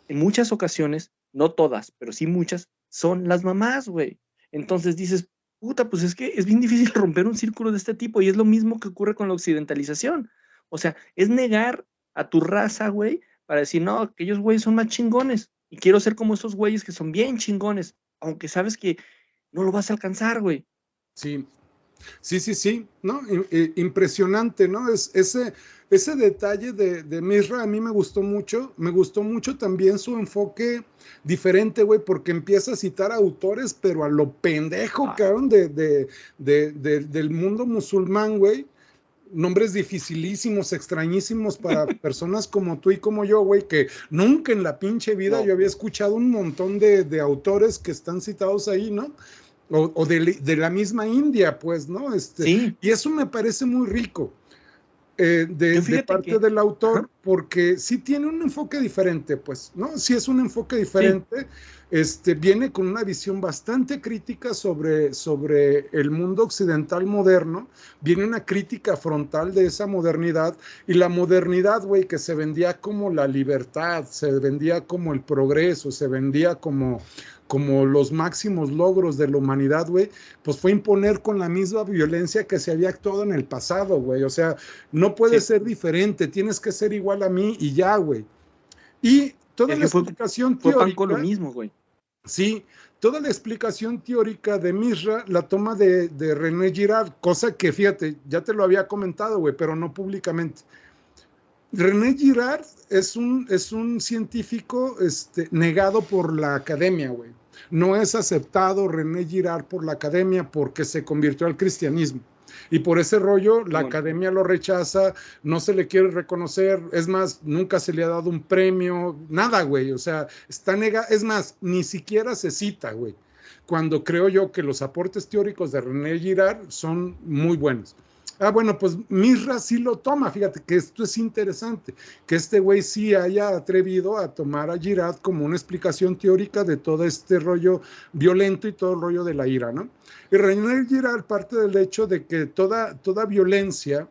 en muchas ocasiones, no todas, pero sí muchas, son las mamás, güey. Entonces dices, puta, pues es que es bien difícil romper un círculo de este tipo y es lo mismo que ocurre con la occidentalización. O sea, es negar a tu raza, güey, para decir, no, aquellos güeyes son más chingones y quiero ser como esos güeyes que son bien chingones, aunque sabes que no lo vas a alcanzar, güey. Sí. Sí, sí, sí, ¿no? Impresionante, ¿no? Ese detalle de Misra a mí me gustó mucho también su enfoque diferente, güey, porque empieza a citar autores, pero a lo pendejo, cabrón, del mundo musulmán, güey. Nombres dificilísimos, extrañísimos para personas como tú y como yo, güey, que nunca en la pinche vida No. yo había escuchado un montón de autores que están citados ahí, ¿no? O de la misma India, pues, ¿no? Sí, Y eso me parece muy rico yo de fíjate parte que, del autor, ajá, porque sí tiene un enfoque diferente, pues, ¿no? Sí es un enfoque sí, diferente, viene con una visión bastante crítica sobre el mundo occidental moderno, viene una crítica frontal de esa modernidad, y la modernidad, güey, que se vendía como la libertad, se vendía como el progreso, se vendía como los máximos logros de la humanidad, güey, pues fue imponer con la misma violencia que se había actuado en el pasado, güey. O sea, no puede sí. ser diferente, tienes que ser igual a mí y ya, güey. Y toda Es la que explicación fue pan con lo teórica, mismo, güey. sí, toda la explicación teórica de Misra la toma de René Girard, cosa que, fíjate, ya te lo había comentado, güey, pero no públicamente. René Girard es un científico negado por la academia, güey. No es aceptado René Girard por la academia porque se convirtió al cristianismo. Y por ese rollo, la Simón. academia lo rechaza, no se le quiere reconocer, es más, nunca se le ha dado un premio, nada, güey. O sea, está negado, es más, ni siquiera se cita, güey. Cuando creo yo que los aportes teóricos de René Girard son muy buenos. Ah, bueno, pues Misra sí lo toma, fíjate que esto es interesante, que este güey sí haya atrevido a tomar a Girard como una explicación teórica de todo este rollo violento y todo el rollo de la ira, ¿no? Y René Girard parte del hecho de que toda violencia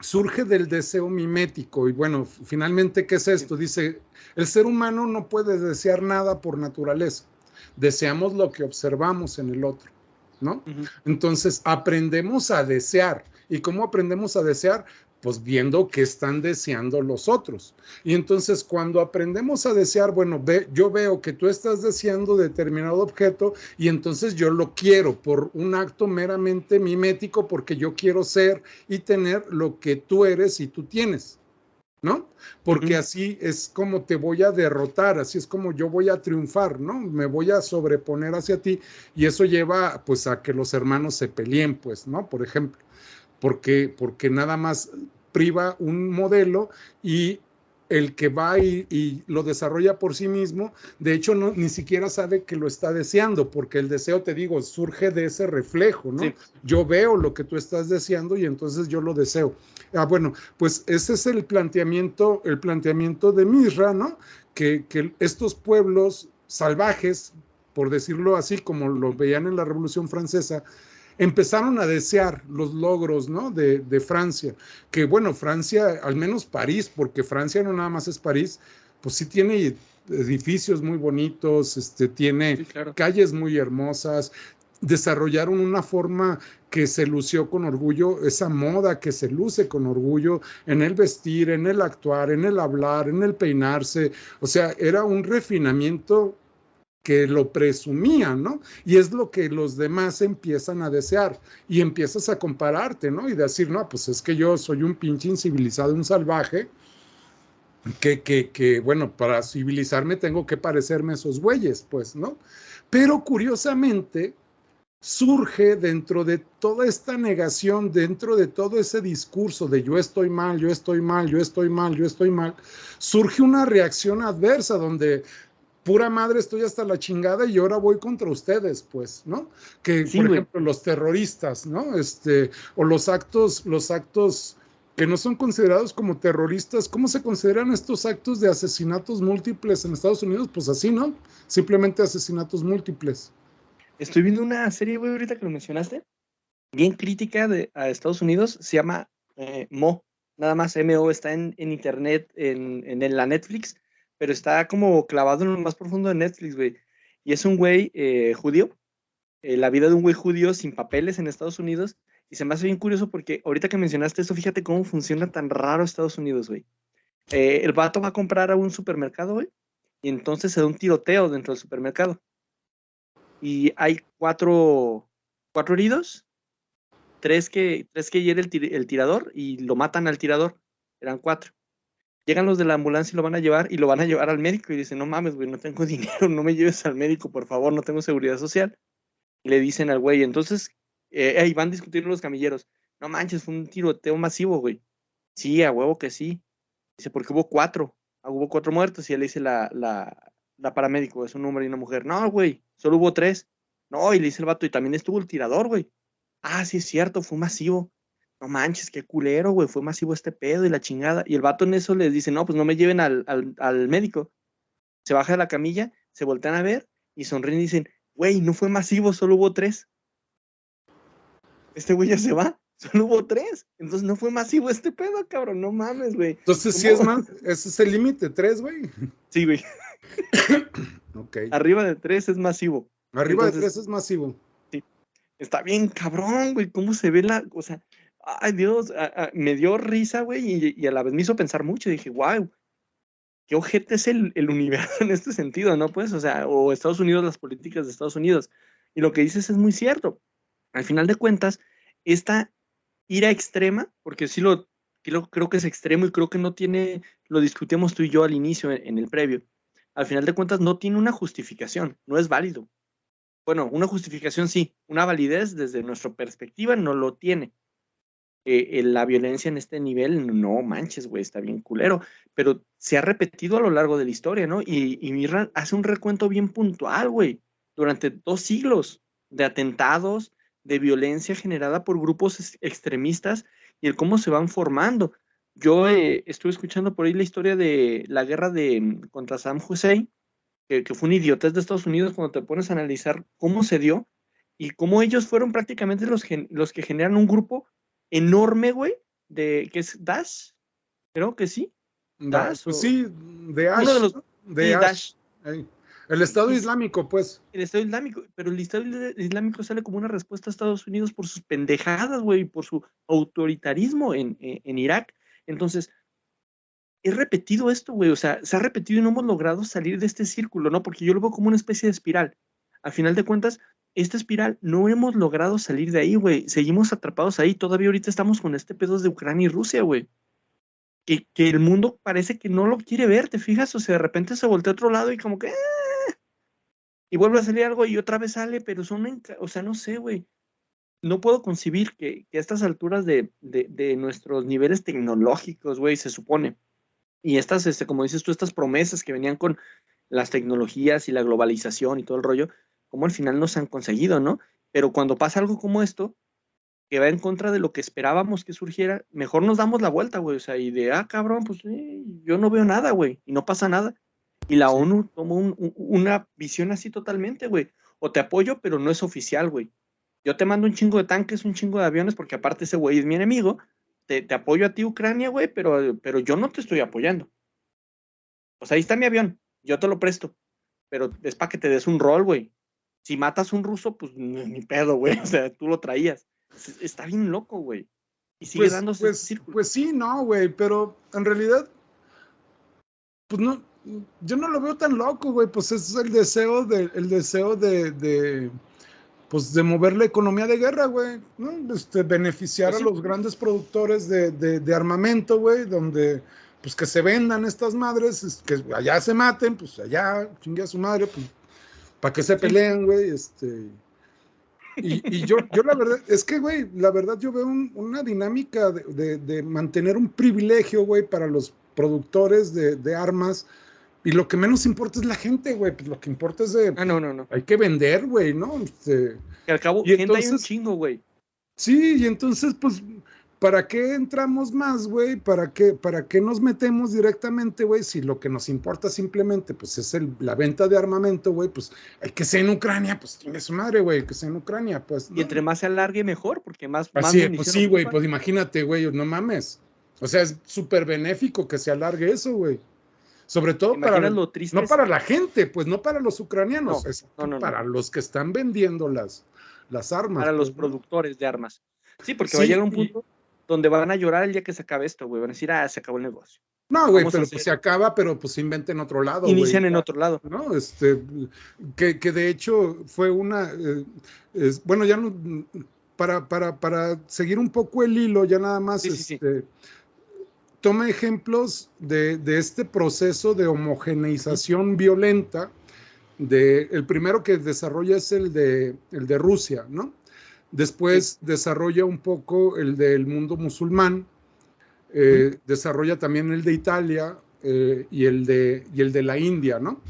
surge del deseo mimético. Y bueno, finalmente, ¿qué es esto? Dice, el ser humano no puede desear nada por naturaleza. Deseamos lo que observamos en el otro, ¿no? Ujú. Entonces, aprendemos a desear. ¿Y cómo aprendemos a desear? Pues viendo qué están deseando los otros. Y entonces cuando aprendemos a desear, bueno, yo veo que tú estás deseando determinado objeto y entonces yo lo quiero por un acto meramente mimético porque yo quiero ser y tener lo que tú eres y tú tienes, ¿no? Porque Ujú. así es como te voy a derrotar, así es como yo voy a triunfar, ¿no? Me voy a sobreponer hacia ti y eso lleva pues a que los hermanos se peleen, pues, ¿no? Por ejemplo, porque nada más priva un modelo y el que va y lo desarrolla por sí mismo, de hecho ni siquiera sabe que lo está deseando, porque el deseo, te digo, surge de ese reflejo, ¿no? Sí, Yo veo lo que tú estás deseando y entonces yo lo deseo. Ah, bueno, pues ese es el planteamiento de Misra, ¿no? Que estos pueblos salvajes, por decirlo así, como lo veían en la Revolución Francesa, empezaron a desear los logros, ¿no? de Francia, que bueno, Francia, al menos París, porque Francia no nada más es París, pues sí tiene edificios muy bonitos, tiene sí, claro. calles muy hermosas, desarrollaron una forma que se lució con orgullo, esa moda que se luce con orgullo en el vestir, en el actuar, en el hablar, en el peinarse, o sea, era un refinamiento que lo presumían, ¿no? Y es lo que los demás empiezan a desear y empiezas a compararte, ¿no? Y decir, no, pues es que yo soy un pinche incivilizado, un salvaje, bueno, para civilizarme tengo que parecerme a esos güeyes, pues, ¿no? Pero curiosamente surge dentro de toda esta negación, dentro de todo ese discurso de yo estoy mal, yo estoy mal, yo estoy mal, yo estoy mal, surge una reacción adversa donde pura madre, estoy hasta la chingada y ahora voy contra ustedes, pues, ¿no? Que, Sí, por güey. ejemplo, los terroristas, ¿no? O los actos que no son considerados como terroristas, ¿cómo se consideran estos actos de asesinatos múltiples en Estados Unidos? Pues así, ¿no? Simplemente asesinatos múltiples. Estoy viendo una serie, güey, ahorita que lo mencionaste, bien crítica a Estados Unidos, se llama Mo, nada más MO, está en internet, en la Netflix, pero está como clavado en lo más profundo de Netflix, güey. Y es un güey judío, la vida de un güey judío sin papeles en Estados Unidos, y se me hace bien curioso porque ahorita que mencionaste esto, fíjate cómo funciona tan raro Estados Unidos, güey. El vato va a comprar a un supermercado, güey, y entonces se da un tiroteo dentro del supermercado. Y hay cuatro heridos, tres que hiere el tirador y lo matan al tirador. Eran 4. Llegan los de la ambulancia y lo van a llevar al médico y dicen, no mames, güey, no tengo dinero, no me lleves al médico, por favor, no tengo seguridad social. Y le dicen al güey, entonces, ahí van a discutir los camilleros. No manches, fue un tiroteo masivo, güey. Sí, a huevo que sí. Dice, porque hubo 4. Hubo 4 muertos y él le dice la paramédico, es un hombre y una mujer. No, güey, solo hubo 3. No, y le dice el vato, y también estuvo el tirador, güey. Ah, sí es cierto, fue masivo. No manches, qué culero, güey, fue masivo este pedo y la chingada. Y el vato en eso les dice, no, pues no me lleven al médico. Se baja de la camilla, se voltean a ver y sonríen y dicen, güey, no fue masivo, solo hubo 3. Este güey ya se va, solo hubo 3. Entonces no fue masivo este pedo, cabrón, no mames, güey. Entonces sí es más, ese es el límite, 3, güey. Sí, güey. Ok. Arriba de 3 es masivo. Arriba de 3 es masivo. Sí. Está bien cabrón, güey, cómo se ve o sea, ay Dios, me dio risa, güey, y a la vez me hizo pensar mucho. Dije, wow, qué ojete es el universo en este sentido, ¿no? Pues, o sea, o Estados Unidos, las políticas de Estados Unidos. Y lo que dices es muy cierto. Al final de cuentas, esta ira extrema, porque sí creo que es extremo y creo que no tiene, lo discutimos tú y yo al inicio en el previo. Al final de cuentas no tiene una justificación, no es válido. Bueno, una justificación sí, una validez desde nuestra perspectiva no lo tiene. La violencia en este nivel, no manches, güey, está bien culero, pero se ha repetido a lo largo de la historia, ¿no? Y Mirra hace un recuento bien puntual, güey, durante 2 siglos de atentados, de violencia generada por grupos extremistas y el cómo se van formando. Yo estuve escuchando por ahí la historia de la guerra contra Saddam Hussein, que fue un idiotez de Estados Unidos cuando te pones a analizar cómo se dio y cómo ellos fueron prácticamente los que generan un grupo enorme, güey, que es Daesh, creo que sí. Daesh, pues sí, de Ash. Uno de los, de sí, Ash. El Estado Islámico, pues. El Estado Islámico, pero el Estado Islámico sale como una respuesta a Estados Unidos por sus pendejadas, güey, por su autoritarismo en Irak. Entonces, he repetido esto, güey, o sea, se ha repetido y no hemos logrado salir de este círculo, ¿no? Porque yo lo veo como una especie de espiral. Al final de cuentas, esta espiral no hemos logrado salir de ahí, güey. Seguimos atrapados ahí. Todavía ahorita estamos con este pedo de Ucrania y Rusia, güey. Que el mundo parece que no lo quiere ver, ¿te fijas? O sea, de repente se voltea a otro lado y como que... y vuelve a salir algo y otra vez sale, pero o sea, no sé, güey. No puedo concebir que a estas alturas de nuestros niveles tecnológicos, güey, se supone. Y estas, como dices tú, estas promesas que venían con las tecnologías y la globalización y todo el rollo, como al final no se han conseguido, ¿no? Pero cuando pasa algo como esto, que va en contra de lo que esperábamos que surgiera, mejor nos damos la vuelta, güey, o sea, y de, cabrón, pues yo no veo nada, güey, y no pasa nada. Y la ONU tomó una visión así totalmente, güey. O te apoyo, pero no es oficial, güey. Yo te mando un chingo de tanques, un chingo de aviones, porque aparte ese güey es mi enemigo. Te apoyo a ti, Ucrania, güey, pero yo no te estoy apoyando. O sea, ahí está mi avión, yo te lo presto, pero es para que te des un rol, güey. Si matas a un ruso, pues ni pedo, güey. O sea, tú lo traías. Está bien loco, güey. Y sigue dándose ese círculo. Pues sí, no, güey, pero en realidad, pues no, yo no lo veo tan loco, güey. Pues es el deseo pues de mover la economía de guerra, güey, ¿no? Beneficiar Pues sí. a los grandes productores de armamento, güey, donde, pues que se vendan estas madres, que allá se maten, pues allá, chingue a su madre, pues, para que se peleen, güey, Y yo la verdad, es que, güey, la verdad yo veo una dinámica de mantener un privilegio, güey, para los productores de armas, y lo que menos importa es la gente, güey, pues lo que importa es No. hay que vender, güey, ¿no? Que al cabo, y gente entonces, hay un chingo, güey. Sí, y entonces, pues, ¿para qué entramos más, güey? ¿Para qué nos metemos directamente, güey? Si lo que nos importa simplemente, pues, es la venta de armamento, güey, pues, hay que ser en Ucrania, pues, tiene su madre, güey, que sea en Ucrania, pues. ¿No? Y entre más se alargue, mejor, porque más pues sí, güey, pues imagínate, güey, no mames. O sea, es súper benéfico que se alargue eso, güey. Sobre todo no para la gente, pues, no para los ucranianos, para los que están vendiendo las armas. Para los productores de armas. Sí, porque va a llegar un punto donde van a llorar el día que se acabe esto, güey. Van a decir, se acabó el negocio. No, güey, pero pues se acaba, pero pues se inventa en otro lado. Inician en otro lado. ¿No? Que de hecho fue bueno, ya no, para seguir un poco el hilo, ya nada más, Sí. toma ejemplos de este proceso de homogeneización violenta. El primero que desarrolla es el de Rusia, ¿no? Después desarrolla un poco el del mundo musulmán, desarrolla también el de Italia y el de la India, ¿no?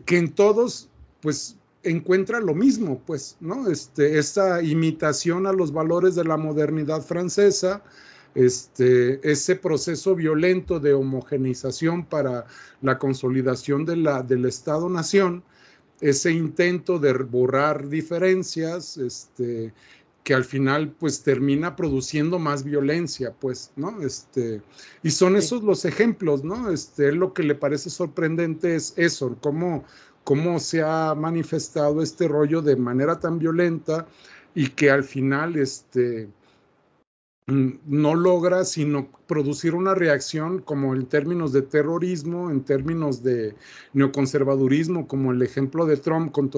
Que en todos, pues, encuentra lo mismo, pues, ¿no? Esa imitación a los valores de la modernidad francesa, ese proceso violento de homogeneización para la consolidación del Estado-nación, ese intento de borrar diferencias, que al final pues termina produciendo más violencia, pues, ¿no? Y son esos los ejemplos, ¿no? Lo que le parece sorprendente es eso, cómo se ha manifestado este rollo de manera tan violenta y que al final, no logra sino producir una reacción como en términos de terrorismo, en términos de neoconservadurismo, como el ejemplo de Trump con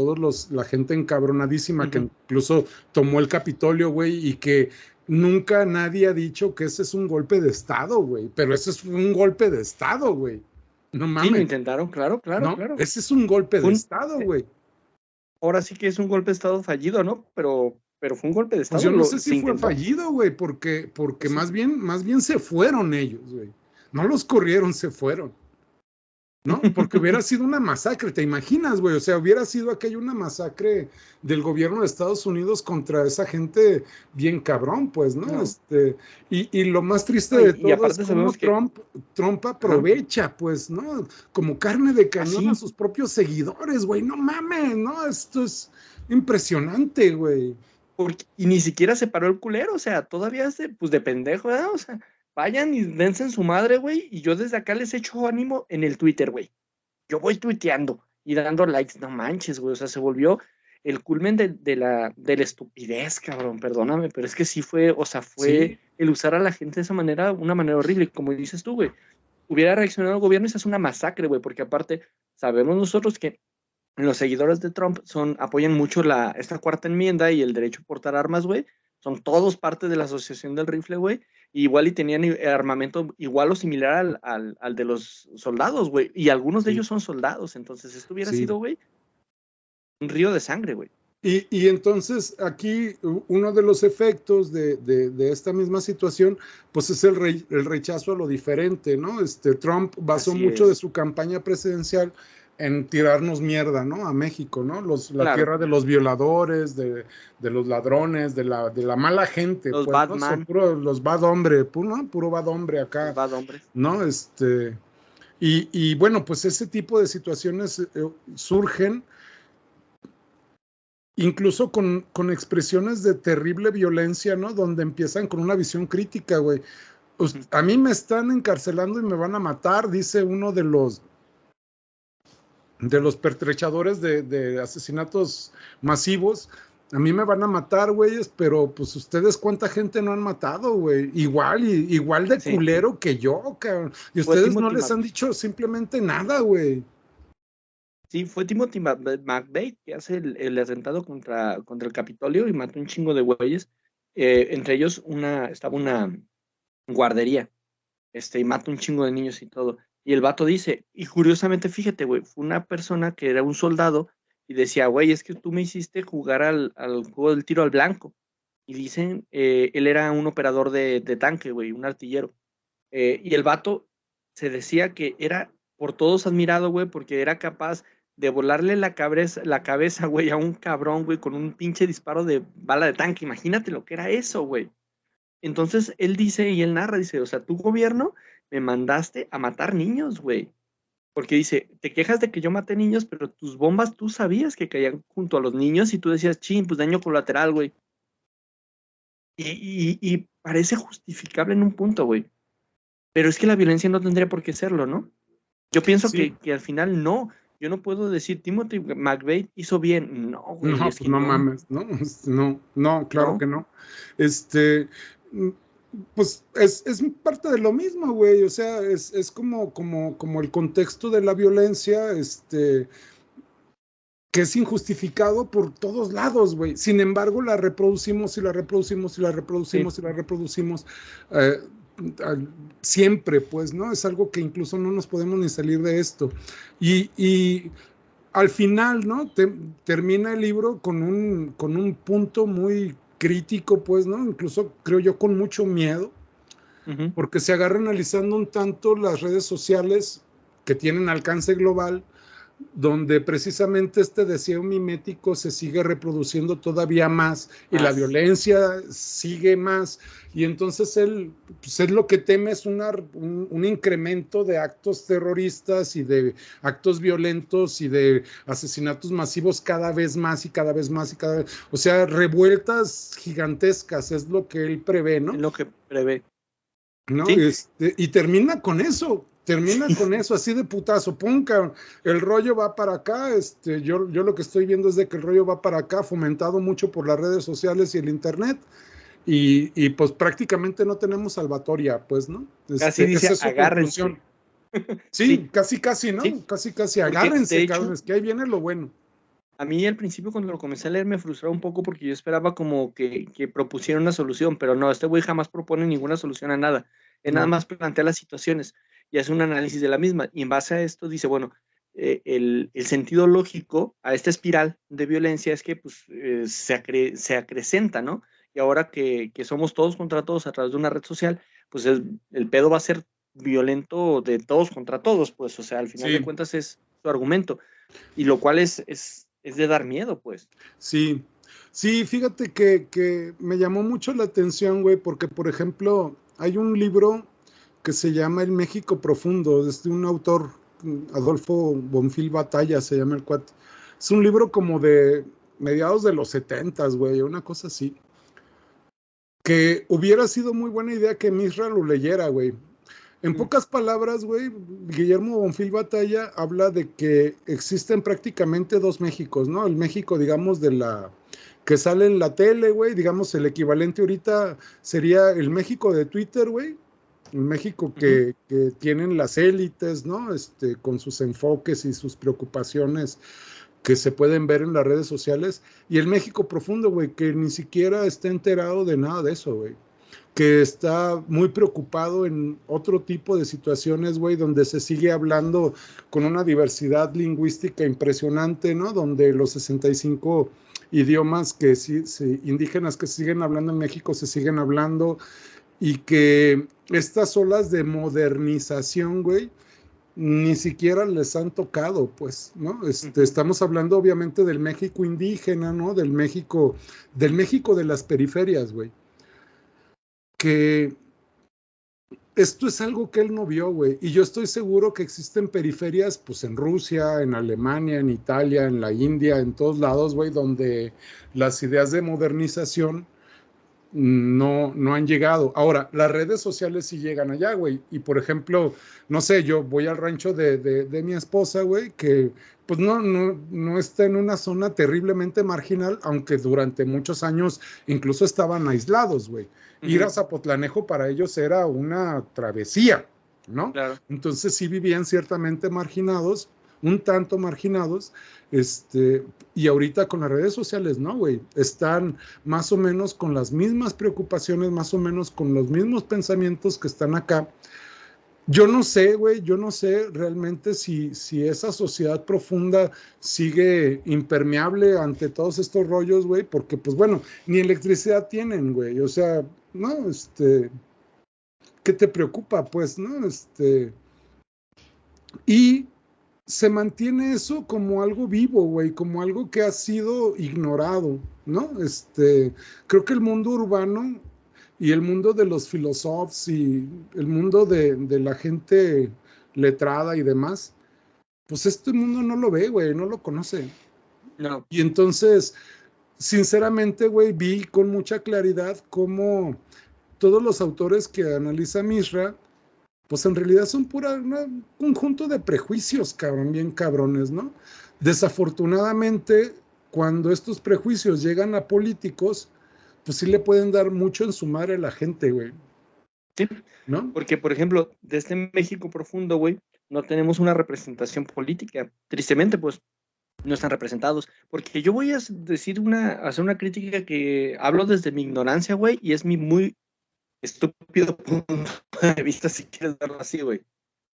la gente encabronadísima que incluso tomó el Capitolio, güey, y que nunca nadie ha dicho que ese es un golpe de Estado, güey, pero ese es un golpe de Estado, güey. No mames. Sí, lo intentaron, claro. No, ese es un golpe de Estado, güey. Ahora sí que es un golpe de Estado fallido, ¿no? Pero fue un golpe de Estado. Pues yo no sé si fue fallido, güey, porque sí. más bien se fueron ellos, güey. No los corrieron, se fueron. ¿No? Porque hubiera sido una masacre, ¿te imaginas, güey? O sea, hubiera sido aquella una masacre del gobierno de Estados Unidos contra esa gente bien cabrón, pues, ¿no? Y lo más triste de todo es cómo Trump aprovecha, pues, ¿no? Como carne de cañón a sus propios seguidores, güey. No mames, ¿no? Esto es impresionante, güey. Y ni siquiera se paró el culero, o sea, todavía pues de pendejo, ¿verdad? O sea, vayan y dense en su madre, güey, y yo desde acá les echo ánimo en el Twitter, güey. Yo voy tuiteando y dando likes, no manches, güey, o sea, se volvió el culmen de la estupidez, cabrón, perdóname, pero es que sí fue, o sea, fue el usar a la gente de esa manera, una manera horrible, como dices tú, güey. Hubiera reaccionado el gobierno y se hace una masacre, güey, porque aparte sabemos nosotros que los seguidores de Trump apoyan mucho esta cuarta enmienda y el derecho a portar armas, güey. Son todos parte de la asociación del rifle, güey. Igual y tenían armamento igual o similar al de los soldados, güey. Y algunos de ellos son soldados. Entonces esto hubiera sido, güey, un río de sangre, güey. Y entonces aquí uno de los efectos de esta misma situación, pues es el rechazo a lo diferente, ¿no? Trump basó mucho de su campaña presidencial en tirarnos mierda, ¿no? A México, ¿no? La tierra de los violadores, de los ladrones, de la mala gente. Los pues, Batman. ¿no? Los bad hombre, puro bad hombre acá. Los bad hombres. ¿No? Y bueno, pues ese tipo de situaciones surgen incluso con expresiones de terrible violencia, ¿no? Donde empiezan con una visión crítica, güey. A mí me están encarcelando y me van a matar, dice uno de los pertrechadores de asesinatos masivos. A mí me van a matar, güeyes, pero pues ustedes cuánta gente no han matado, güey. Igual de culero que yo, cabrón. Y ustedes no les han dicho simplemente nada, güey. Sí, fue Timothy McVeigh que hace el atentado contra el Capitolio y mató un chingo de güeyes. Entre ellos estaba una guardería. Y mató un chingo de niños y todo. Y el vato dice, y curiosamente, fíjate, güey, fue una persona que era un soldado y decía, güey, es que tú me hiciste jugar al juego del tiro al blanco. Y dicen, él era un operador de tanque, güey, un artillero. Y el vato se decía que era por todos admirado, güey, porque era capaz de volarle la cabeza, güey, a un cabrón, güey, con un pinche disparo de bala de tanque. Imagínate lo que era eso, güey. Entonces él dice y él narra, dice, o sea, tu gobierno me mandaste a matar niños, güey. Porque dice, te quejas de que yo maté niños, pero tus bombas tú sabías que caían junto a los niños y tú decías, ching, pues daño colateral, güey. Y parece justificable en un punto, güey. Pero es que la violencia no tendría por qué serlo, ¿no? Yo pienso que al final no. Yo no puedo decir, Timothy McVeigh hizo bien. No, güey. No, es que no mames, no, claro que no. Pues es parte de lo mismo, güey. O sea, es como el contexto de la violencia, que es injustificado por todos lados, güey. Sin embargo, la reproducimos y la reproducimos y la reproducimos y la reproducimos siempre, pues, ¿no? Es algo que incluso no nos podemos ni salir de esto. Y al final, ¿no? Termina el libro con un punto muy crítico, pues, ¿no? Incluso creo yo con mucho miedo, porque se agarra analizando un tanto las redes sociales que tienen alcance global, donde precisamente este deseo mimético se sigue reproduciendo todavía más y la violencia sigue más, y entonces él lo que teme es un incremento de actos terroristas y de actos violentos y de asesinatos masivos cada vez más y cada vez más y cada vez, o sea, revueltas gigantescas es lo que él prevé, ¿no? Es lo que prevé. ¿No? ¿Sí? Y termina con eso, así de putazo, pum, cabrón, el rollo va para acá, yo lo que estoy viendo es de que el rollo va para acá, fomentado mucho por las redes sociales y el internet, y pues prácticamente no tenemos salvatoria, pues, ¿no? Casi dice, agárrense. Sí, casi, ¿no? Sí. Casi, agárrense, cabrón, es que ahí viene lo bueno. A mí al principio cuando lo comencé a leer me frustraba un poco porque yo esperaba como que propusiera una solución, pero no, este güey jamás propone ninguna solución a nada. Él nada más plantea las situaciones y hace un análisis de la misma. Y en base a esto dice, bueno, el sentido lógico a esta espiral de violencia es que pues, se acrecenta, ¿no? Y ahora que somos todos contra todos a través de una red social, pues el pedo va a ser violento de todos contra todos, pues, o sea, al final de cuentas es su argumento. Y lo cual es de dar miedo, pues. Sí, fíjate que me llamó mucho la atención, güey, porque, por ejemplo, hay un libro que se llama El México Profundo, es de un autor, Adolfo Bonfil Batalla, se llama el cuate. Es un libro como de mediados de los 70s, güey, una cosa así. Que hubiera sido muy buena idea que Misra lo leyera, güey. En pocas palabras, güey, Guillermo Bonfil Batalla habla de que existen prácticamente dos Méxicos, ¿no? El México, digamos, que sale en la tele, güey, digamos, el equivalente ahorita sería el México de Twitter, güey, el México que tienen las élites, ¿no? Con sus enfoques y sus preocupaciones que se pueden ver en las redes sociales, y el México profundo, güey, que ni siquiera está enterado de nada de eso, güey, que está muy preocupado en otro tipo de situaciones, güey, donde se sigue hablando con una diversidad lingüística impresionante, ¿no? Donde los 65 idiomas indígenas que siguen hablando en México se siguen hablando, y que estas olas de modernización, güey, ni siquiera les han tocado, pues, ¿no? Estamos hablando obviamente del México indígena, ¿no? Del México de las periferias, güey. Que esto es algo que él no vio, güey, y yo estoy seguro que existen periferias, pues, en Rusia, en Alemania, en Italia, en la India, en todos lados, güey, donde las ideas de modernización no han llegado. Ahora, las redes sociales sí llegan allá, güey, y por ejemplo, no sé, yo voy al rancho de mi esposa, güey, que pues no está en una zona terriblemente marginal, aunque durante muchos años incluso estaban aislados, güey. Ir a Zapotlanejo para ellos era una travesía, ¿no? Claro. Entonces sí vivían ciertamente marginados, un tanto marginados, y ahorita con las redes sociales, ¿no, güey? Están más o menos con las mismas preocupaciones, más o menos con los mismos pensamientos que están acá. Yo no sé, güey, realmente si esa sociedad profunda sigue impermeable ante todos estos rollos, güey, porque, pues bueno, ni electricidad tienen, güey, o sea, no, ¿qué te preocupa, pues, no? Y se mantiene eso como algo vivo, güey, como algo que ha sido ignorado, ¿no? Creo que el mundo urbano y el mundo de los filósofos y el mundo de la gente letrada y demás, pues este mundo no lo ve, güey, no lo conoce. No. Y entonces, sinceramente, güey, vi con mucha claridad cómo todos los autores que analiza Misra, pues en realidad son un conjunto de prejuicios, cabrón, bien cabrones, ¿no? Desafortunadamente, cuando estos prejuicios llegan a políticos, pues sí le pueden dar mucho en su madre a la gente, güey. Sí, ¿no? Porque, por ejemplo, de este México profundo, güey, no tenemos una representación política, tristemente, pues. no están representados. Porque yo voy a hacer una crítica que hablo desde mi ignorancia, güey, y es mi muy estúpido punto de vista, si quieres verlo así, güey.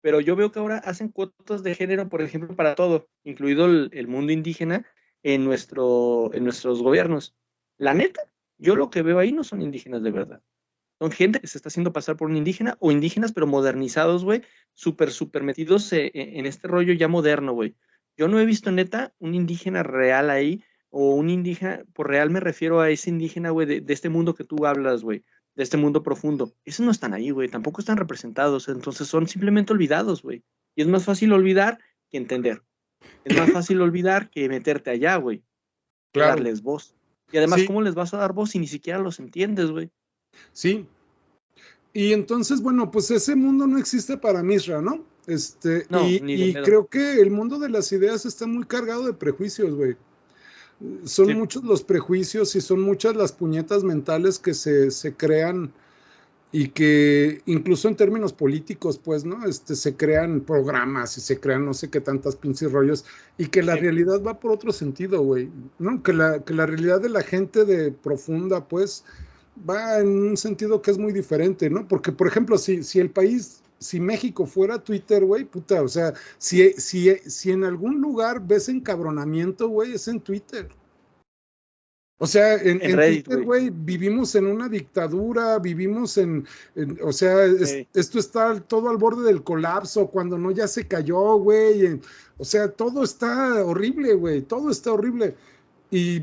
Pero yo veo que ahora hacen cuotas de género, por ejemplo, para todo, incluido el mundo indígena en nuestros gobiernos. La neta, yo lo que veo ahí no son indígenas de verdad. Son gente que se está haciendo pasar por un indígena o indígenas, pero modernizados, güey, súper metidos en este rollo ya moderno, güey. Yo no he visto, neta, un indígena real ahí, o un indígena, por real me refiero a ese indígena, güey, de este mundo que tú hablas, güey, de este mundo profundo. Esos no están ahí, güey, tampoco están representados, entonces son simplemente olvidados, güey. Y es más fácil olvidar que entender. Es más fácil olvidar que meterte allá, güey, que Claro, darles voz. Y además, sí, ¿cómo les vas a dar voz si ni siquiera los entiendes, güey? sí. Y entonces, bueno, pues ese mundo no existe para Misra, ¿no? No, ni de Y pedo. creo que el mundo de las ideas está muy cargado de prejuicios, güey. Son Sí. muchos los prejuicios y son muchas las puñetas mentales que se crean y que incluso en términos políticos, pues, ¿no? Se crean programas y se crean no sé qué tantas pinches rollos y que la Sí. realidad va por otro sentido, güey, ¿no? Que la realidad de la gente de profunda, pues, va en un sentido que es muy diferente, ¿no? Porque, por ejemplo, si el país, si México fuera Twitter, güey, puta, o sea, si en algún lugar ves encabronamiento, güey, es en Twitter. O sea, En en Reddit, Twitter, güey. güey, vivimos en una dictadura, vivimos o sea, esto está todo al borde del colapso, cuando no ya se cayó, güey. O sea, todo está horrible, güey, todo está horrible. Y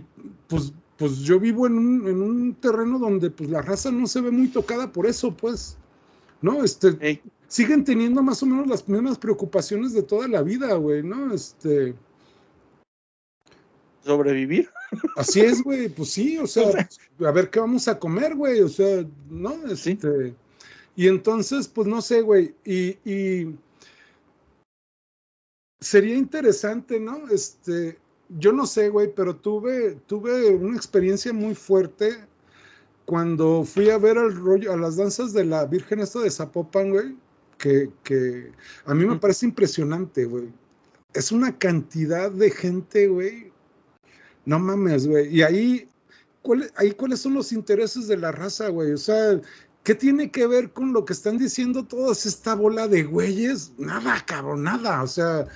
pues yo vivo en un terreno donde pues la raza no se ve muy tocada por eso, pues, ¿no? Ey, Siguen teniendo más o menos las mismas preocupaciones de toda la vida, güey, ¿no? sobrevivir. Así es, güey, pues sí, o O sea, sea, a ver qué vamos a comer, güey, o sea, ¿no? sí. Y entonces, pues no sé, güey, y sería interesante, ¿no? Yo no sé, güey, pero tuve una experiencia muy fuerte cuando fui a ver al rollo, a las danzas de la Virgen esta de Zapopan, güey, que a mí me Ujú. parece impresionante, güey. Es una cantidad de gente, güey. No mames, güey. Y ahí cuáles son los intereses de la raza, güey. O sea, ¿qué tiene que ver con lo que están diciendo todas esta bola de güeyes? Nada, cabrón, nada. O sea,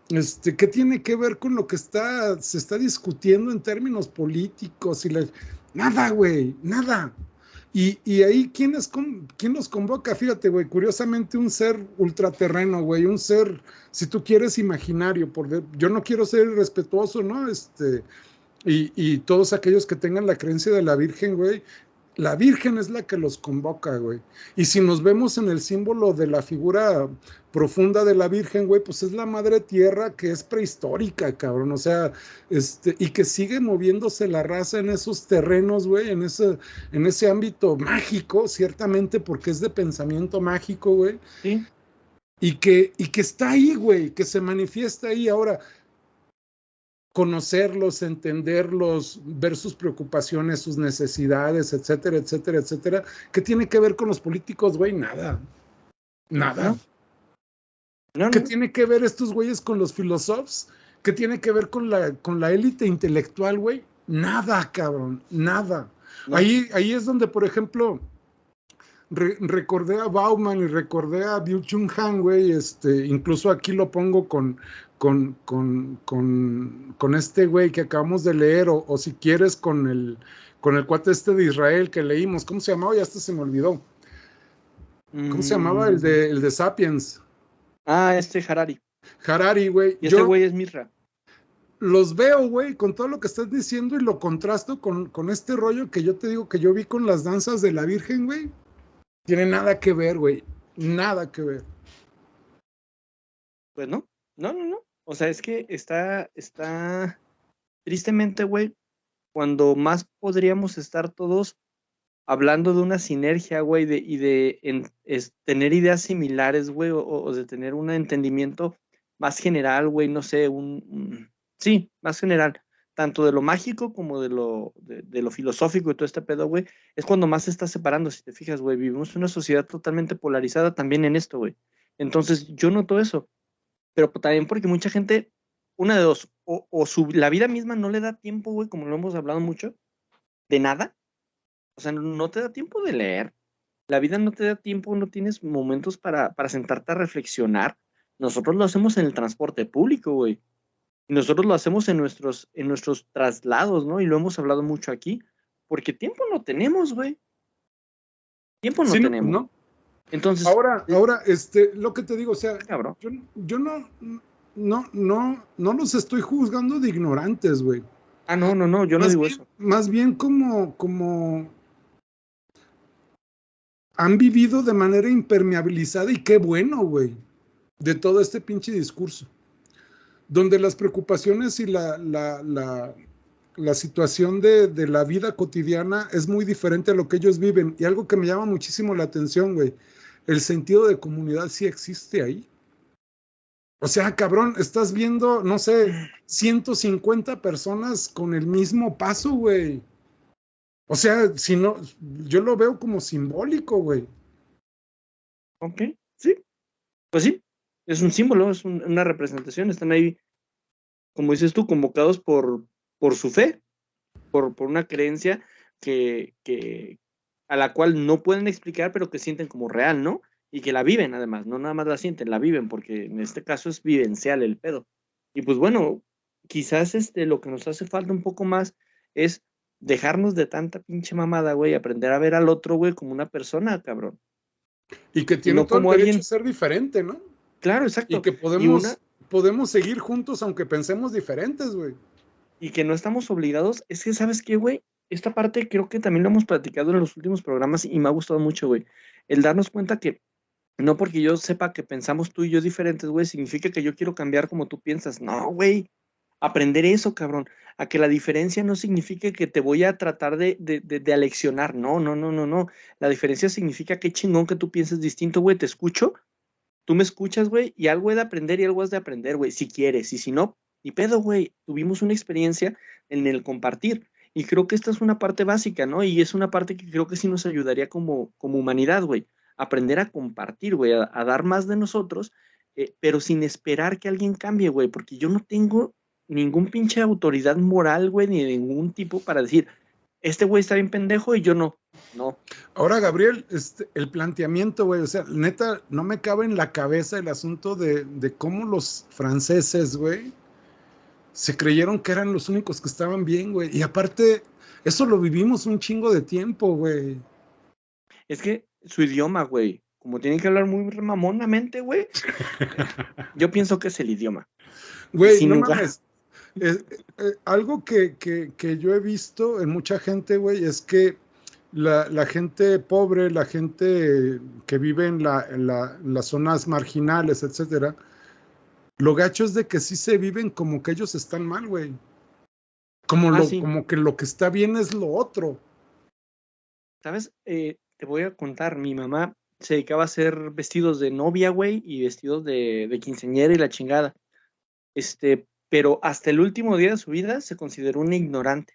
¿qué tiene que ver con lo que se está discutiendo en términos políticos? Nada, güey, nada. Y ahí, ¿quién los convoca? Fíjate, güey, curiosamente un ser ultraterreno, güey, un ser, si tú quieres, imaginario. Yo no quiero ser irrespetuoso, ¿no? Y todos aquellos que tengan la creencia de la Virgen, güey, la Virgen es la que los convoca, güey. Y si nos vemos en el símbolo de la figura profunda de la Virgen, güey, pues es la madre tierra que es prehistórica, cabrón. O sea, y que sigue moviéndose la raza en esos terrenos, güey, en ese ámbito mágico, ciertamente porque es de pensamiento mágico, güey. Sí. Y que está ahí, güey, que se manifiesta ahí. Ahora, conocerlos, entenderlos, ver sus preocupaciones, sus necesidades, etcétera, etcétera, etcétera. ¿Qué tiene que ver con los políticos, güey? Nada. Nada. No, no, ¿Qué no. tiene que ver estos güeyes con los filósofos? ¿Qué tiene que ver con la élite intelectual, güey? Nada, cabrón, nada. No. Ahí es donde, por ejemplo, recordé a Bauman y recordé a Byung-Chul Han, güey, incluso aquí lo pongo con este güey que acabamos de leer, o si quieres con el cuate de Israel que leímos, ¿cómo se llamaba? Ya hasta se me olvidó. ¿Cómo se llamaba? Mm, El de Sapiens. Harari. Harari, güey. Y ese Yo güey es Mirra. los veo, güey, con todo lo que estás diciendo y lo contrasto con este rollo que yo te digo que yo vi con las danzas de la Virgen, güey. Tiene nada que ver, güey. Nada que ver. Pues no. No, no, no. O sea, es que está tristemente, güey, cuando más podríamos estar todos hablando de una sinergia, güey, tener ideas similares, güey, o de tener un entendimiento más general, güey, no sé, sí, más general, tanto de lo mágico como de lo filosófico y todo este pedo, güey, es cuando más se está separando, si te fijas, güey, vivimos en una sociedad totalmente polarizada también en esto, güey. Entonces, yo noto eso, pero también porque mucha gente una de dos, la vida misma no le da tiempo, güey, como lo hemos hablado mucho, de nada. O sea, no te da tiempo de leer. La vida no te da tiempo, no tienes momentos para sentarte a reflexionar. Nosotros lo hacemos en el transporte público, güey. Y nosotros lo hacemos en nuestros traslados, ¿no? Y lo hemos hablado mucho aquí. Porque tiempo no tenemos, güey. Tiempo no Sí, tenemos. ¿no? Entonces. Ahora, lo que te digo, o sea, Cabrón. yo no los estoy juzgando de ignorantes, güey. No, yo no digo eso. Más bien como han vivido de manera impermeabilizada y qué bueno, güey, de todo este pinche discurso. Donde las preocupaciones y la situación de la vida cotidiana es muy diferente a lo que ellos viven. Y algo que me llama muchísimo la atención, güey, el sentido de comunidad sí existe ahí. O sea, cabrón, estás viendo, no sé, 150 personas con el mismo paso, güey. O sea, si no, yo lo veo como simbólico, güey. Ok, sí. Pues sí, es un símbolo, es una representación. Están ahí, como dices tú, convocados por su fe, por una creencia que a la cual no pueden explicar, pero que sienten como real, ¿no? Y que la viven además, no nada más la sienten, la viven, porque en este caso es vivencial el pedo. Y pues bueno, quizás lo que nos hace falta un poco más es dejarnos de tanta pinche mamada, güey, aprender a ver al otro, güey, como una persona, cabrón. Y que tiene no todo el como derecho alguien. a ser diferente, ¿no? Claro, exacto. Y que podemos seguir juntos aunque pensemos diferentes, güey. Y que no estamos obligados. Es que, ¿sabes qué, güey? Esta parte creo que también lo hemos platicado en los últimos programas y me ha gustado mucho, güey. El darnos cuenta que no porque yo sepa que pensamos tú y yo diferentes, güey, significa que yo quiero cambiar como tú piensas. No, güey. Aprender eso, cabrón. A que la diferencia no significa que te voy a tratar de aleccionar. No, no, no, no, no. La diferencia significa que chingón que tú pienses distinto, güey. Te escucho, tú me escuchas, güey, y algo he de aprender y algo has de aprender, güey, si quieres. Y si no, ni pedo, güey. Tuvimos una experiencia en el compartir. Y creo que esta es una parte básica, ¿no? Y es una parte que creo que sí nos ayudaría como humanidad, güey. Aprender a compartir, güey, a dar más de nosotros, pero sin esperar que alguien cambie, güey, porque yo no tengo ningún pinche autoridad moral, güey, ni de ningún tipo para decir, este güey está bien pendejo y yo no. No. Ahora, Gabriel, el planteamiento, güey, o sea, neta, no me cabe en la cabeza el asunto de cómo los franceses, güey, se creyeron que eran los únicos que estaban bien, güey. Y aparte, eso lo vivimos un chingo de tiempo, güey. Es que su idioma, güey, como tienen que hablar muy mamonamente, güey, yo pienso que es el idioma. Güey, no mames. Algo que yo he visto en mucha gente, güey, es que la gente pobre, la gente que vive en las zonas marginales, etcétera, lo gacho es de que sí se viven como que ellos están mal, güey. Sí. Como que lo que está bien es lo otro. ¿Sabes? Te voy a contar, mi mamá se dedicaba a hacer vestidos de novia, güey, y vestidos de quinceañera y la chingada. Pero hasta el último día de su vida se consideró una ignorante.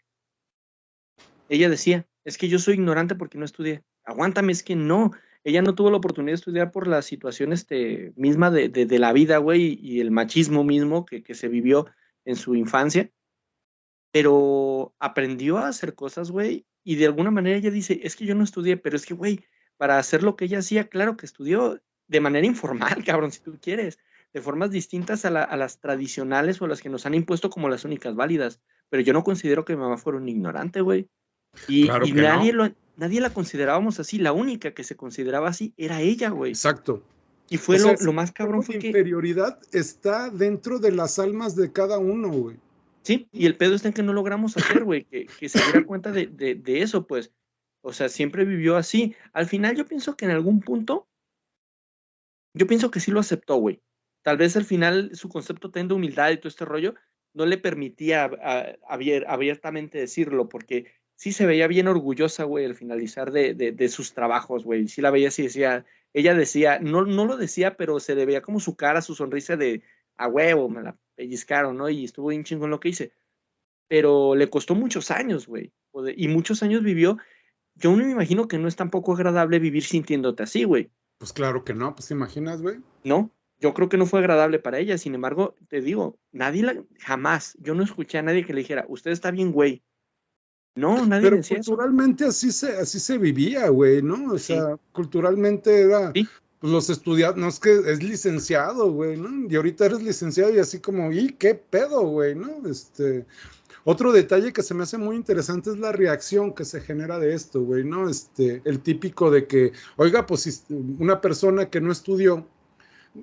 Ella decía, es que yo soy ignorante porque no estudié. Aguántame, es que no. Ella no tuvo la oportunidad de estudiar por la situación misma de la vida, güey, y el machismo mismo que se vivió en su infancia. Pero aprendió a hacer cosas, güey, y de alguna manera ella dice, es que yo no estudié, pero es que, güey, para hacer lo que ella hacía, claro que estudió de manera informal, cabrón, si tú quieres, de formas distintas a las tradicionales o a las que nos han impuesto como las únicas válidas. Pero yo no considero que mi mamá fuera un ignorante, güey. Y nadie la considerábamos así. La única que se consideraba así era ella, güey. Exacto. Y fue lo más cabrón fue que... La inferioridad está dentro de las almas de cada uno, güey. Sí, y el pedo está en que no logramos hacer, güey, que se diera cuenta de eso, pues. O sea, siempre vivió así. Al final yo pienso que en algún punto, yo pienso que sí lo aceptó, güey. Tal vez al final su concepto de humildad y todo este rollo no le permitía abiertamente decirlo, porque sí se veía bien orgullosa, güey, al finalizar de sus trabajos, güey. Sí la veía así, ella decía, no lo decía, pero se le veía como su cara, su sonrisa de, a huevo, me la pellizcaron, ¿no? Y estuvo bien chingón lo que hice. Pero le costó muchos años, güey. Y muchos años vivió. Yo me imagino que no es tampoco agradable vivir sintiéndote así, güey. Pues claro que no, pues te imaginas, güey. ¿No? yo creo que no fue agradable para ella. Sin embargo, te digo, jamás, yo no escuché a nadie que le dijera, usted está bien, güey. No, nadie Pero decía eso. culturalmente así se vivía, güey, ¿no? O Sí, sea, culturalmente era, sí. pues los estudiantes, no es que es licenciado, güey, ¿no? Y ahorita eres licenciado y así como, ¿y qué pedo, güey, no? Otro detalle que se me hace muy interesante es la reacción que se genera de esto, güey, ¿no? El típico de que, oiga, pues si una persona que no estudió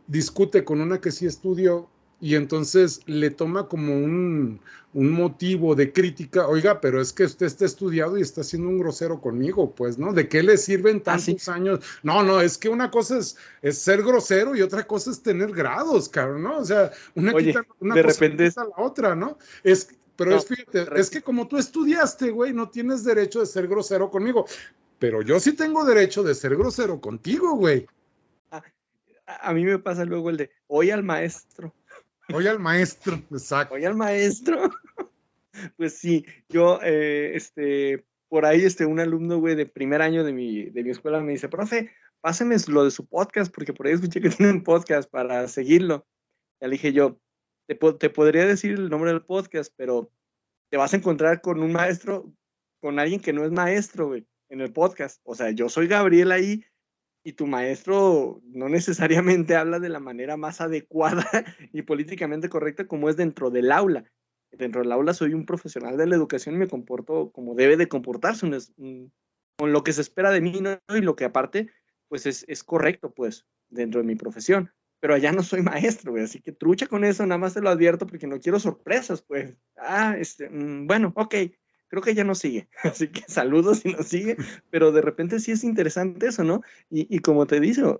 discute con una que sí estudió y entonces le toma como un motivo de crítica, oiga, pero es que usted está estudiado y está siendo un grosero conmigo, pues, ¿no? ¿De qué le sirven Sí. tantos años? No, es que una cosa es ser grosero y otra cosa es tener grados, cabrón, ¿no? O sea, Oye, una de cosa repente quita la otra, ¿no? Pero no, fíjate, es que como tú estudiaste, güey, no tienes derecho de ser grosero conmigo, pero yo sí tengo derecho de ser grosero contigo, güey. a, a mí me pasa luego el de, oye al maestro, Oye al maestro, exacto. oye al maestro. Pues sí, yo, por ahí, un alumno, güey, de primer año de mi escuela me dice, profe, páseme lo de su podcast, porque por ahí escuché que tiene un podcast para seguirlo. Ya le dije yo, te podría decir el nombre del podcast, pero te vas a encontrar con un maestro, con alguien que no es maestro, güey, en el podcast. O sea, yo soy Gabriel ahí y tu maestro no necesariamente habla de la manera más adecuada y políticamente correcta como es dentro del aula. Dentro del aula soy un profesional de la educación y me comporto como debe de comportarse, con lo que se espera de mí, ¿no? Y lo que aparte, pues es correcto, pues, dentro de mi profesión. Pero allá no soy maestro, güey, así que trucha con eso, nada más te lo advierto porque no quiero sorpresas, pues. Bueno, ok, creo que ya no sigue, así que saludos si nos sigue, pero de repente sí es interesante eso, ¿no? Y como te digo,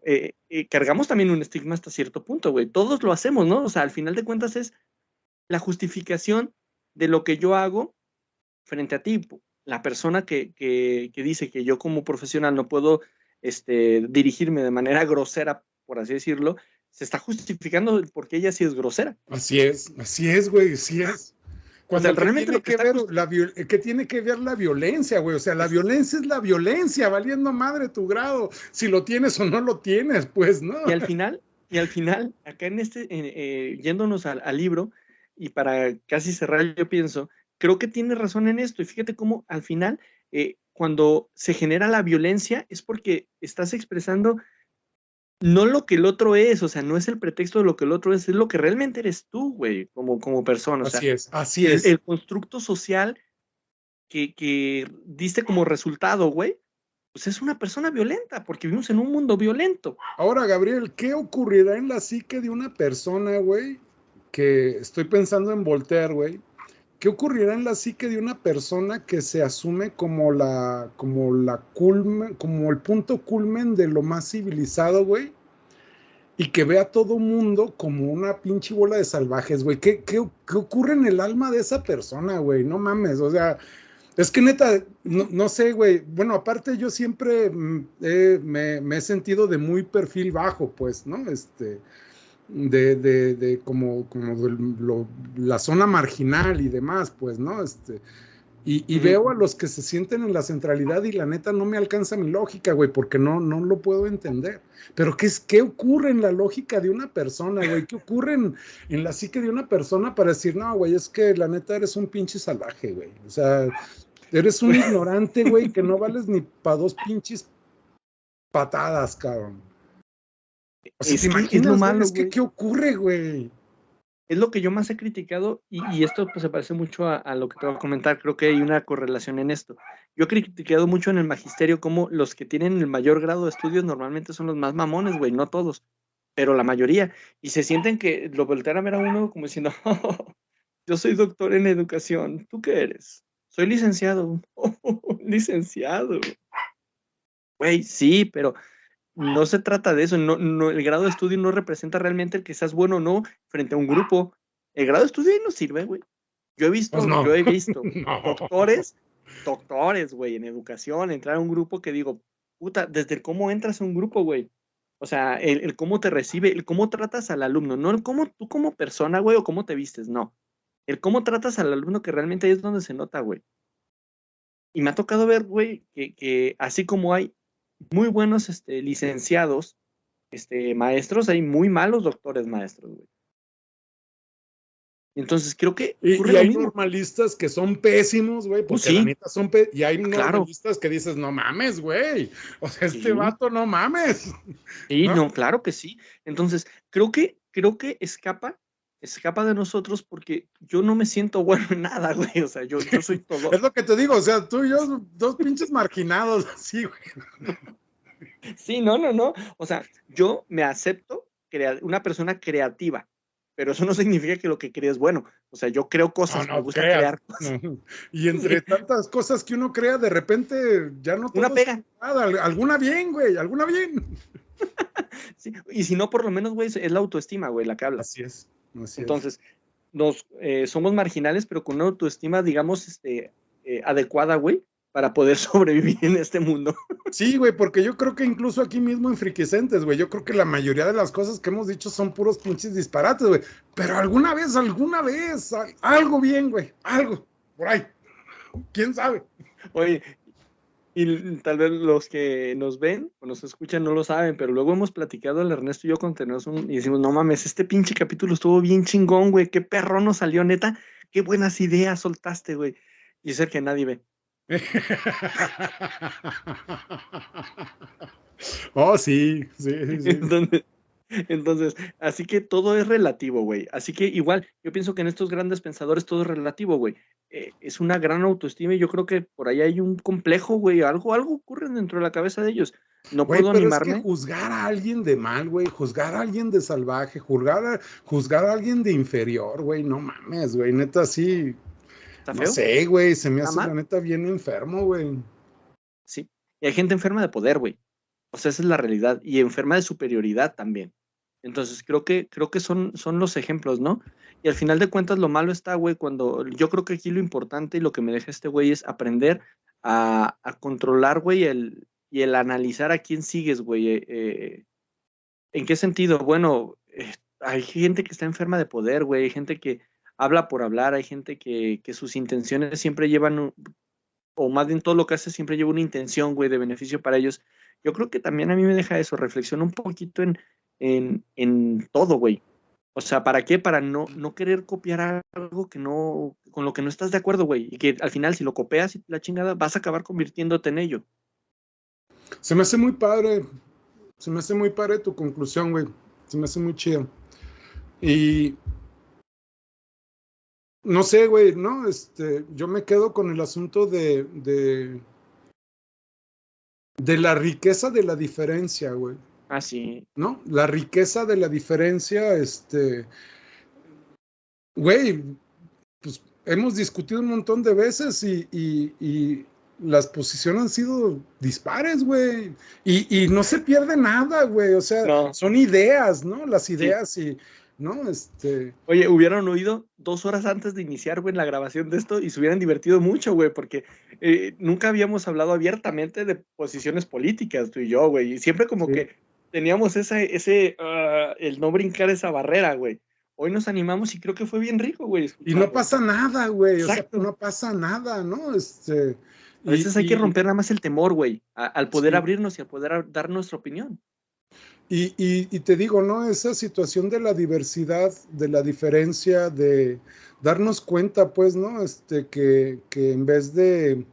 cargamos también un estigma hasta cierto punto, güey. Todos lo hacemos, ¿no? O sea, al final de cuentas es la justificación de lo que yo hago frente a ti. La persona que dice que yo como profesional no puedo dirigirme de manera grosera, por así decirlo, se está justificando porque ella sí es grosera. Así es, güey, así es. O sea, Cuando que realmente tiene lo que que está ver que tiene que ver la violencia, güey. O sea, la violencia es la violencia, valiendo madre tu grado, si lo tienes o no lo tienes, pues, ¿no? y al final, acá yéndonos al libro, y para casi cerrar, yo pienso, creo que tiene razón en esto, y fíjate cómo al final, cuando se genera la violencia, es porque estás expresando no lo que el otro es, o sea, no es el pretexto de lo que el otro es lo que realmente eres tú, güey, como persona, o sea, Así es. el constructo social que diste como resultado, güey, pues es una persona violenta, porque vivimos en un mundo violento. Ahora, Gabriel, ¿qué ocurrirá en la psique de una persona, güey? Que estoy pensando en Voltaire, güey. ¿Qué ocurrirá en la psique de una persona que se asume como como el punto culmen de lo más civilizado, güey? Y que ve a todo mundo como una pinche bola de salvajes, güey. ¿Qué ocurre en el alma de esa persona, güey? No mames, o sea, es que neta, no sé, güey. Bueno, aparte yo siempre me he sentido de muy perfil bajo, pues, ¿no? Como la zona marginal y demás, pues, ¿no? Y veo a los que se sienten en la centralidad y la neta no me alcanza mi lógica, güey, porque no lo puedo entender. Pero ¿qué ocurre en la lógica de una persona, güey? ¿Qué ocurre en la psique de una persona para decir, no, güey, es que la neta eres un pinche salvaje, güey? O sea, eres un ignorante, güey, que no vales ni para dos pinches patadas, cabrón. O sea, ¿te Es lo imaginas, güey? malo, Es que, güey. ¿qué ocurre, güey? Es lo que yo más he criticado y esto pues se parece mucho a lo que te voy a comentar. Creo que hay una correlación en esto. Yo he criticado mucho en el magisterio como los que tienen el mayor grado de estudios normalmente son los más mamones, güey, no todos, pero la mayoría. Y se sienten que lo voltean a ver a uno como diciendo, oh, yo soy doctor en educación, ¿tú qué eres? Soy licenciado. Oh, licenciado. Güey, sí, pero no se trata de eso, el grado de estudio no representa realmente el que seas bueno o no frente a un grupo. El grado de estudio ahí no sirve, güey. Pues Yo no. he visto No. doctores, güey, en educación, entrar a un grupo que digo, puta, desde el cómo entras a un grupo, güey. O sea, el cómo te recibe, el cómo tratas al alumno, no el cómo tú como persona, güey, o cómo te vistes, no. El cómo tratas al alumno que realmente ahí es donde se nota, güey. Y me ha tocado ver, güey, que así como hay muy buenos licenciados maestros, hay muy malos doctores maestros, güey. Entonces creo que y hay normalistas que son pésimos, güey, porque sí. la neta son y hay normalistas que dices, no mames, güey, o sea, este vato no mames. Sí, no, claro que sí. Entonces, creo que escapa de nosotros porque yo no me siento bueno en nada, güey, o sea, yo soy todo. Es lo que te digo, o sea, tú y yo, dos pinches marginados, así, güey. Sí, no, o sea, yo me acepto una persona creativa, pero eso no significa que lo que cree es bueno. O sea, yo creo cosas, me gusta crear cosas. No. Y entre tantas cosas que uno crea, de repente ya no todo una pega. Alguna bien, güey, alguna bien. Sí, y si no, por lo menos, güey, es la autoestima, güey, la que hablas. Así es. Entonces, somos marginales, pero con una autoestima, digamos, adecuada, güey, para poder sobrevivir en este mundo. Sí, güey, porque yo creo que incluso aquí mismo en Friquicentes, güey, yo creo que la mayoría de las cosas que hemos dicho son puros pinches disparates, güey. Pero alguna vez, algo bien, güey, algo, por ahí. ¿Quién sabe? Oye, y tal vez los que nos ven o nos escuchan no lo saben, pero luego hemos platicado el Ernesto y yo con Tenoso y decimos, no mames, este pinche capítulo estuvo bien chingón, güey, qué perro nos salió, neta, qué buenas ideas soltaste, güey. Y es el que nadie ve. Oh, sí. Entonces, así que todo es relativo, güey. Así que igual, yo pienso que en estos grandes pensadores todo es relativo, güey. Es una gran autoestima y yo creo que por ahí hay un complejo, güey. Algo ocurre dentro de la cabeza de ellos. No puedo animarme. Es que juzgar a alguien de mal, güey, juzgar a alguien de salvaje, juzgar a alguien de inferior, güey, no mames, güey, neta, sí. No sé, güey, se me hace la neta bien enfermo, güey. Sí, y hay gente enferma de poder, güey. O sea, esa es la realidad. Y enferma de superioridad también. Entonces, creo que son los ejemplos, ¿no? Y al final de cuentas, lo malo está, güey, cuando yo creo que aquí lo importante y lo que me deja este güey es aprender a controlar, güey, y el analizar a quién sigues, güey. ¿En qué sentido? Bueno, hay gente que está enferma de poder, güey. Hay gente que habla por hablar. Hay gente que sus intenciones siempre llevan, o más bien todo lo que hace siempre lleva una intención, güey, de beneficio para ellos. Yo creo que también a mí me deja eso, reflexiona un poquito en todo, güey. O sea, ¿para qué? Para no querer copiar algo con lo que no estás de acuerdo, güey. Y que al final, si lo copias y la chingada, vas a acabar convirtiéndote en ello. Se me hace muy padre tu conclusión, güey. Se me hace muy chido. Y no sé, güey, ¿no? Yo me quedo con el asunto de la riqueza de la diferencia, güey. Ah, sí. ¿No? La riqueza de la diferencia, güey, pues hemos discutido un montón de veces y las posiciones han sido dispares, güey. Y no se pierde nada, güey. O sea, no. Son ideas, ¿no? Las ideas sí. ¿No? Oye, hubieran oído 2 horas antes de iniciar, güey, la grabación de esto y se hubieran divertido mucho, güey, porque nunca habíamos hablado abiertamente de posiciones políticas, tú y yo, güey, y siempre como que teníamos el no brincar esa barrera, güey. Hoy nos animamos y creo que fue bien rico, güey. Y no pasa nada, güey, o sea, no pasa nada, ¿no? A veces hay que romper nada más el temor, güey, al poder abrirnos y a poder dar nuestra opinión. Y te digo, ¿no? Esa situación de la diversidad, de la diferencia, de darnos cuenta, pues, ¿no? Que en vez de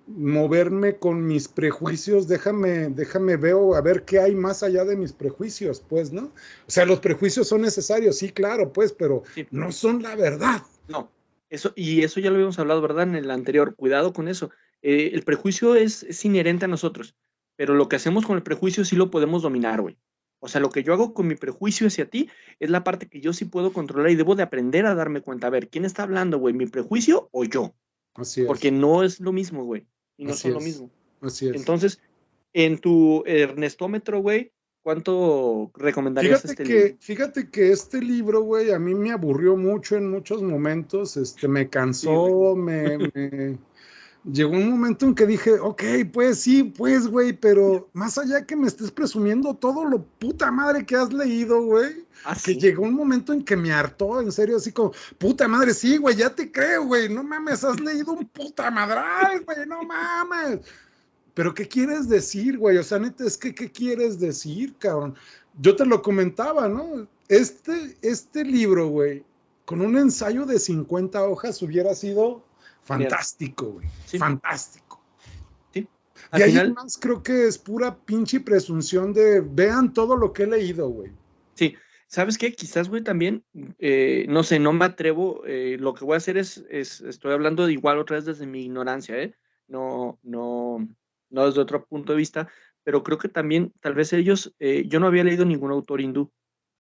moverme con mis prejuicios, déjame veo a ver qué hay más allá de mis prejuicios, pues, ¿no? O sea, los prejuicios son necesarios, sí, claro, pues, pero no son la verdad. No, eso ya lo habíamos hablado, ¿verdad? En el anterior, cuidado con eso. El prejuicio es inherente a nosotros. Pero lo que hacemos con el prejuicio sí lo podemos dominar, güey. O sea, lo que yo hago con mi prejuicio hacia ti es la parte que yo sí puedo controlar y debo de aprender a darme cuenta. A ver, ¿quién está hablando, güey? ¿Mi prejuicio o yo? Así es. Porque no es lo mismo, güey. Y no son lo mismo. Así es. Entonces, en tu ernestómetro, güey, ¿cuánto recomendarías libro? Fíjate que este libro, güey, a mí me aburrió mucho en muchos momentos. Me cansó, sí, llegó un momento en que dije, ok, pues sí, pues, güey, pero más allá que me estés presumiendo todo lo puta madre que has leído, güey, que ¿sí? Llegó un momento en que me hartó, en serio, así como, puta madre, sí, güey, ya te creo, güey, no mames, has leído un puta madral, güey, no mames. Pero, ¿qué quieres decir, güey? O sea, neta, es que, ¿qué quieres decir, cabrón? yo te lo comentaba, ¿no? Este libro, güey, con un ensayo de 50 hojas hubiera sido fantástico, güey. Sí. Fantástico. Sí. Y ahí más creo que es pura pinche presunción de vean todo lo que he leído, güey. Sí. ¿Sabes qué? Quizás, güey, también, no sé, no me atrevo, lo que voy a hacer es estoy hablando de igual otra vez desde mi ignorancia, no desde otro punto de vista, pero creo que también, tal vez ellos, yo no había leído ningún autor hindú,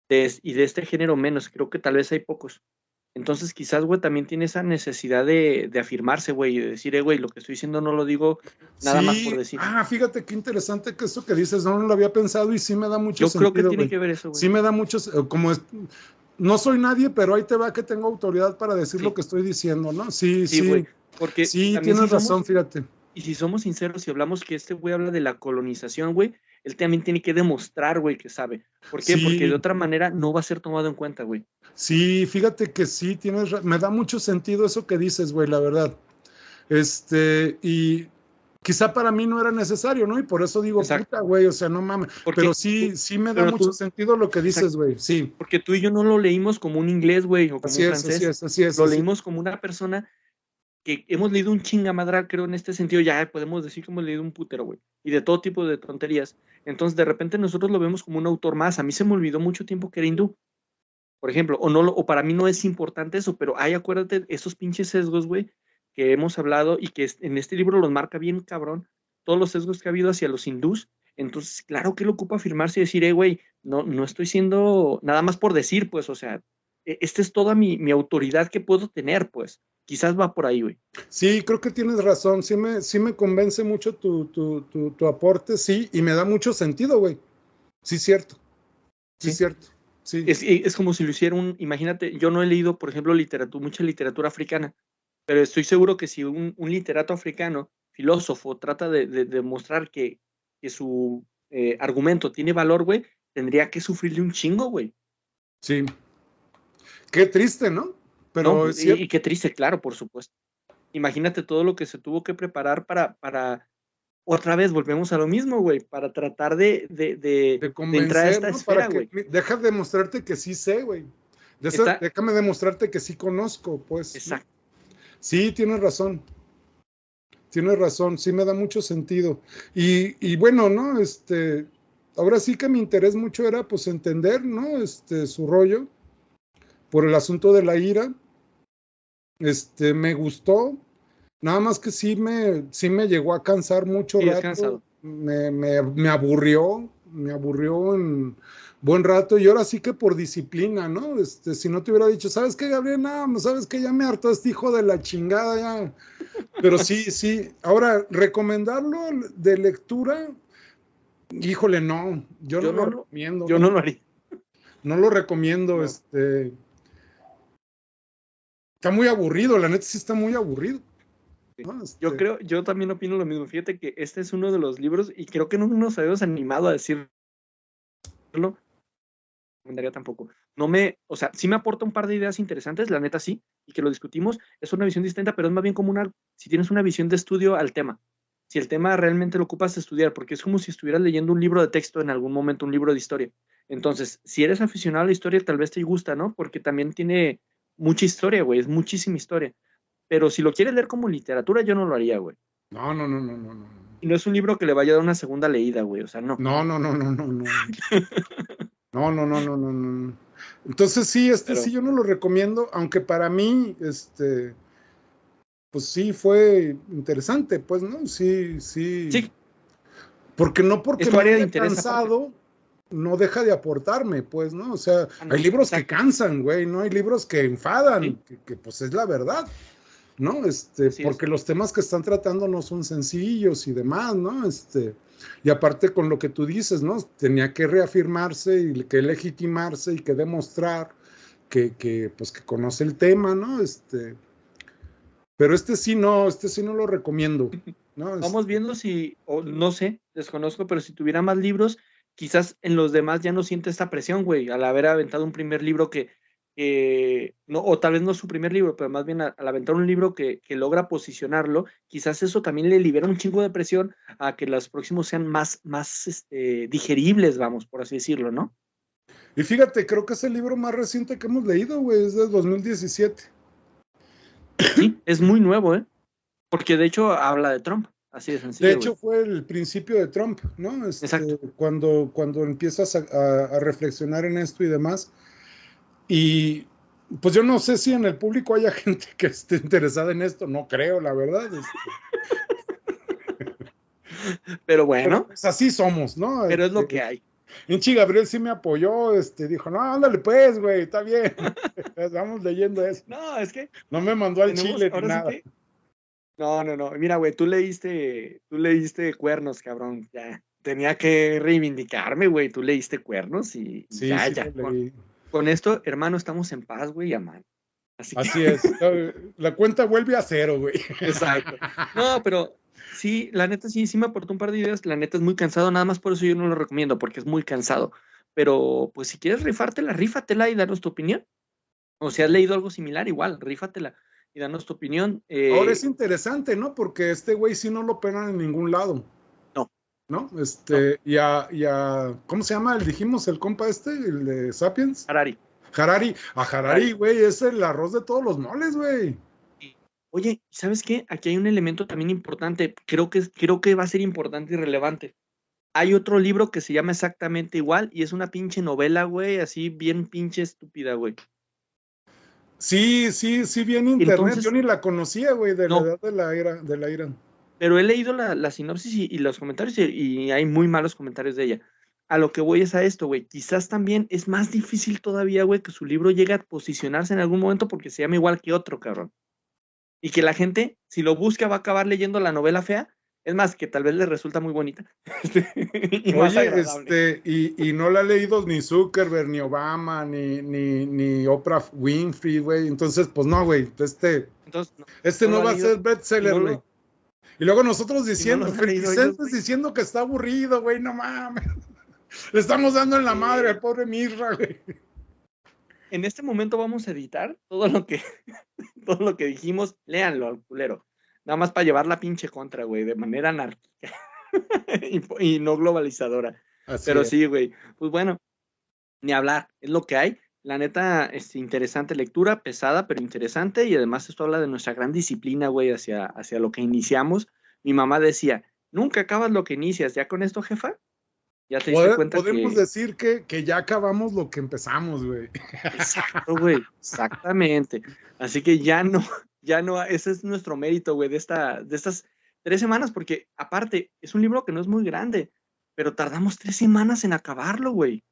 y de este género menos, creo que tal vez hay pocos. Entonces, quizás, güey, también tiene esa necesidad de afirmarse, güey, y de decir, güey, lo que estoy diciendo no lo digo nada más por decir. Fíjate qué interesante que esto que dices, no lo había pensado y sí me da mucho sentido. Yo creo que tiene que ver eso, güey. Sí me da mucho, no soy nadie, pero ahí te va que tengo autoridad para decir lo que estoy diciendo, ¿no? Sí, güey, porque sí, tienes razón, fíjate. Y si somos sinceros y hablamos que este güey habla de la colonización, güey, él también tiene que demostrar, güey, que sabe. ¿Por qué? Porque de otra manera no va a ser tomado en cuenta, güey. Sí, fíjate que sí, me da mucho sentido eso que dices, güey, la verdad. Y quizá para mí no era necesario, ¿no? Y por eso digo, puta, güey, o sea, no mames. Pero sí me da mucho sentido lo que dices, güey, sí. Porque tú y yo no lo leímos como un inglés, güey, o como un francés. Así es. Lo leímos como una persona que hemos leído un chingamadral, creo, en este sentido, ya podemos decir que hemos leído un putero, güey, y de todo tipo de tonterías. Entonces, de repente nosotros lo vemos como un autor más. A mí se me olvidó mucho tiempo que era hindú, por ejemplo, o para mí no es importante eso, pero acuérdate, esos pinches sesgos, güey, que hemos hablado y que en este libro los marca bien cabrón, todos los sesgos que ha habido hacia los hindús. Entonces, claro que lo ocupa afirmarse y decir, güey, no estoy siendo nada más por decir, pues, o sea, esta es toda mi autoridad que puedo tener, pues. Quizás va por ahí, güey. Sí, creo que tienes razón. Sí me convence mucho tu aporte, sí, y me da mucho sentido, güey. Sí, cierto. Sí, cierto. Sí. Es como si lo hiciera imagínate, yo no he leído, por ejemplo, mucha literatura africana, pero estoy seguro que si un literato africano, filósofo, trata de demostrar que su argumento tiene valor, güey, tendría que sufrirle un chingo, güey. Sí. Qué triste, ¿no? Pero y qué triste, claro, por supuesto. Imagínate todo lo que se tuvo que preparar para otra vez volvemos a lo mismo, güey, para tratar de entrar a esta esfera, güey. Deja de demostrarte que sí sé, güey. Déjame demostrarte que sí conozco, pues. Exacto. Sí, tienes razón. Tienes razón, sí me da mucho sentido. Y bueno, ¿no? Ahora sí que mi interés mucho era, pues, entender, ¿no? Su rollo por el asunto de la ira. Me gustó. Nada más que sí me llegó a cansar mucho rato. Me aburrió en buen rato, y ahora sí que por disciplina, ¿no? Si no te hubiera dicho, ¿sabes qué, Gabriel? No, ¿sabes qué? Ya me hartó este hijo de la chingada, ya. Pero sí. Ahora, recomendarlo de lectura, híjole, no. Yo no lo recomiendo. Yo no lo haría. No lo recomiendo, no. Está muy aburrido, la neta sí está muy aburrido. ¿No? Yo también opino lo mismo. Fíjate que este es uno de los libros, y creo que no nos habíamos animado a decirlo. No recomendaría tampoco. O sea, sí me aporta un par de ideas interesantes, la neta sí, y que lo discutimos. Es una visión distinta, pero es más bien como si tienes una visión de estudio al tema. Si el tema realmente lo ocupas de estudiar, porque es como si estuvieras leyendo un libro de texto en algún momento, un libro de historia. Entonces, si eres aficionado a la historia, tal vez te gusta, ¿no? Porque también tiene mucha historia, güey, es muchísima historia. Pero si lo quieres leer como literatura, yo no lo haría, güey. No. Y no es un libro que le vaya a dar una segunda leída, güey, o sea, no. No. No. Entonces sí, sí yo no lo recomiendo, aunque para mí, pues sí fue interesante, pues, ¿no? Sí. Porque no porque me haya cansado, no deja de aportarme, pues, ¿no? O sea, hay libros que cansan, güey, ¿no? Hay libros que enfadan, que pues es la verdad, ¿no? Porque los temas que están tratando no son sencillos y demás, ¿no? Y aparte con lo que tú dices, ¿no? Tenía que reafirmarse y que legitimarse y que demostrar que conoce el tema, ¿no? Pero sí no lo recomiendo, ¿no? Vamos viendo no sé, desconozco, pero si tuviera más libros, quizás en los demás ya no siente esta presión, güey, al haber aventado un primer libro no, o tal vez no su primer libro, pero más bien al aventar un libro que logra posicionarlo, quizás eso también le libera un chingo de presión a que los próximos sean más digeribles, vamos, por así decirlo, ¿no? Y fíjate, creo que es el libro más reciente que hemos leído, güey, es de 2017. Sí, es muy nuevo, ¿eh? Porque de hecho habla de Trump, así de sencillo. De hecho, güey. fue el principio de Trump, ¿no? Exacto. Cuando empiezas a reflexionar en esto y demás. Y pues yo no sé si en el público haya gente que esté interesada en esto, no creo, la verdad. Pero bueno, Pero, pues, así somos, ¿no? pero es lo que hay. Inchi Gabriel sí me apoyó, dijo, no, ándale pues, güey, está bien. Vamos leyendo eso. No, es que No me mandó al tenemos, Chile ni ahora sí nada. que. No. Mira, güey, tú leíste Cuernos, cabrón. Ya. Tenía que reivindicarme, güey. Tú leíste Cuernos y Sí, ya, sí, ya. lo leí. Con esto, hermano, estamos en paz, güey, y amando. Así es. La cuenta vuelve a cero, güey. Exacto. No, pero sí, la neta sí me aportó un par de ideas. La neta es muy cansado, nada más por eso yo no lo recomiendo, porque es muy cansado. Pero, pues, si quieres rifártela, rífatela y danos tu opinión. O si has leído algo similar, igual, rífatela y danos tu opinión. Ahora es interesante, ¿no? Porque este güey sí no lo pegan en ningún lado. No. ¿No? No. ¿Cómo se llama? Dijimos el compa el de Sapiens. Harari. A Harari, güey, es el arroz de todos los moles, güey. Oye, ¿sabes qué? Aquí hay un elemento también importante. Creo que va a ser importante y relevante. Hay otro libro que se llama exactamente igual y es una pinche novela, güey, así bien pinche estúpida, güey. Sí, vi en internet. Entonces, yo ni la conocía, güey, de la no. edad de la ira. Pero he leído la sinopsis y los comentarios y hay muy malos comentarios de ella. A lo que voy es a esto, güey. Quizás también es más difícil todavía, güey, que su libro llegue a posicionarse en algún momento porque se llama igual que otro, cabrón. Y que la gente, si lo busca, va a acabar leyendo la novela fea. Es más, que tal vez le resulta muy bonita. Y más Oye, agradable. y no la ha leído ni Zuckerberg, ni Obama, ni Oprah Winfrey, güey. Entonces, pues no, güey. Entonces, no no lo va ha a leído, ser bestseller, güey. Y luego nosotros si no diciendo, los han leído ellos, Felicentes güey. diciendo que está aburrido, güey, no mames. Le estamos dando en la madre al pobre Mirra, güey. En este momento vamos a editar todo lo que dijimos, léanlo al culero. Nada más para llevar la pinche contra, güey, de manera anárquica y no globalizadora. Así Pero es. sí, güey. Pues bueno, ni hablar, es lo que hay. La neta, es interesante lectura, pesada, pero interesante. Y además esto habla de nuestra gran disciplina, güey, hacia lo que iniciamos. Mi mamá decía, nunca acabas lo que inicias. ¿Ya con esto, jefa? Ya te diste cuenta Podemos que... decir que ya acabamos lo que empezamos, güey. Exacto, güey, exactamente. Así que ya no, ese es nuestro mérito, güey, de estas 3 semanas, porque aparte, es un libro que no es muy grande, pero tardamos 3 semanas en acabarlo, güey.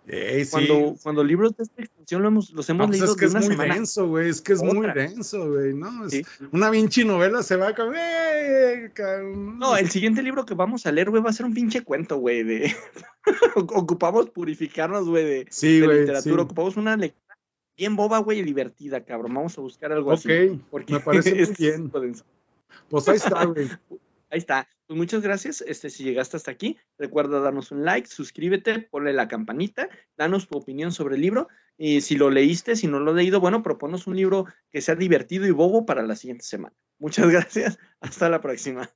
Sí. Cuando libros de esta extensión los hemos No, pues leído es que de es una muy semana. denso, güey. Es que es muy Otra. denso, güey. No, Sí. una pinche novela se va a acabar. No, el siguiente libro que vamos a leer, güey, va a ser un pinche cuento, güey, de... Ocupamos purificarnos, güey, de literatura. Sí. Ocupamos una lectura bien boba, güey, y divertida, cabrón. Vamos a buscar algo así. Porque me parece muy es bien. denso. Pues ahí está, güey. Ahí está. Pues muchas gracias. Si llegaste hasta aquí, recuerda darnos un like, suscríbete, ponle la campanita, danos tu opinión sobre el libro. Y si lo leíste, si no lo has leído, bueno, proponos un libro que sea divertido y bobo para la siguiente semana. Muchas gracias. Hasta la próxima.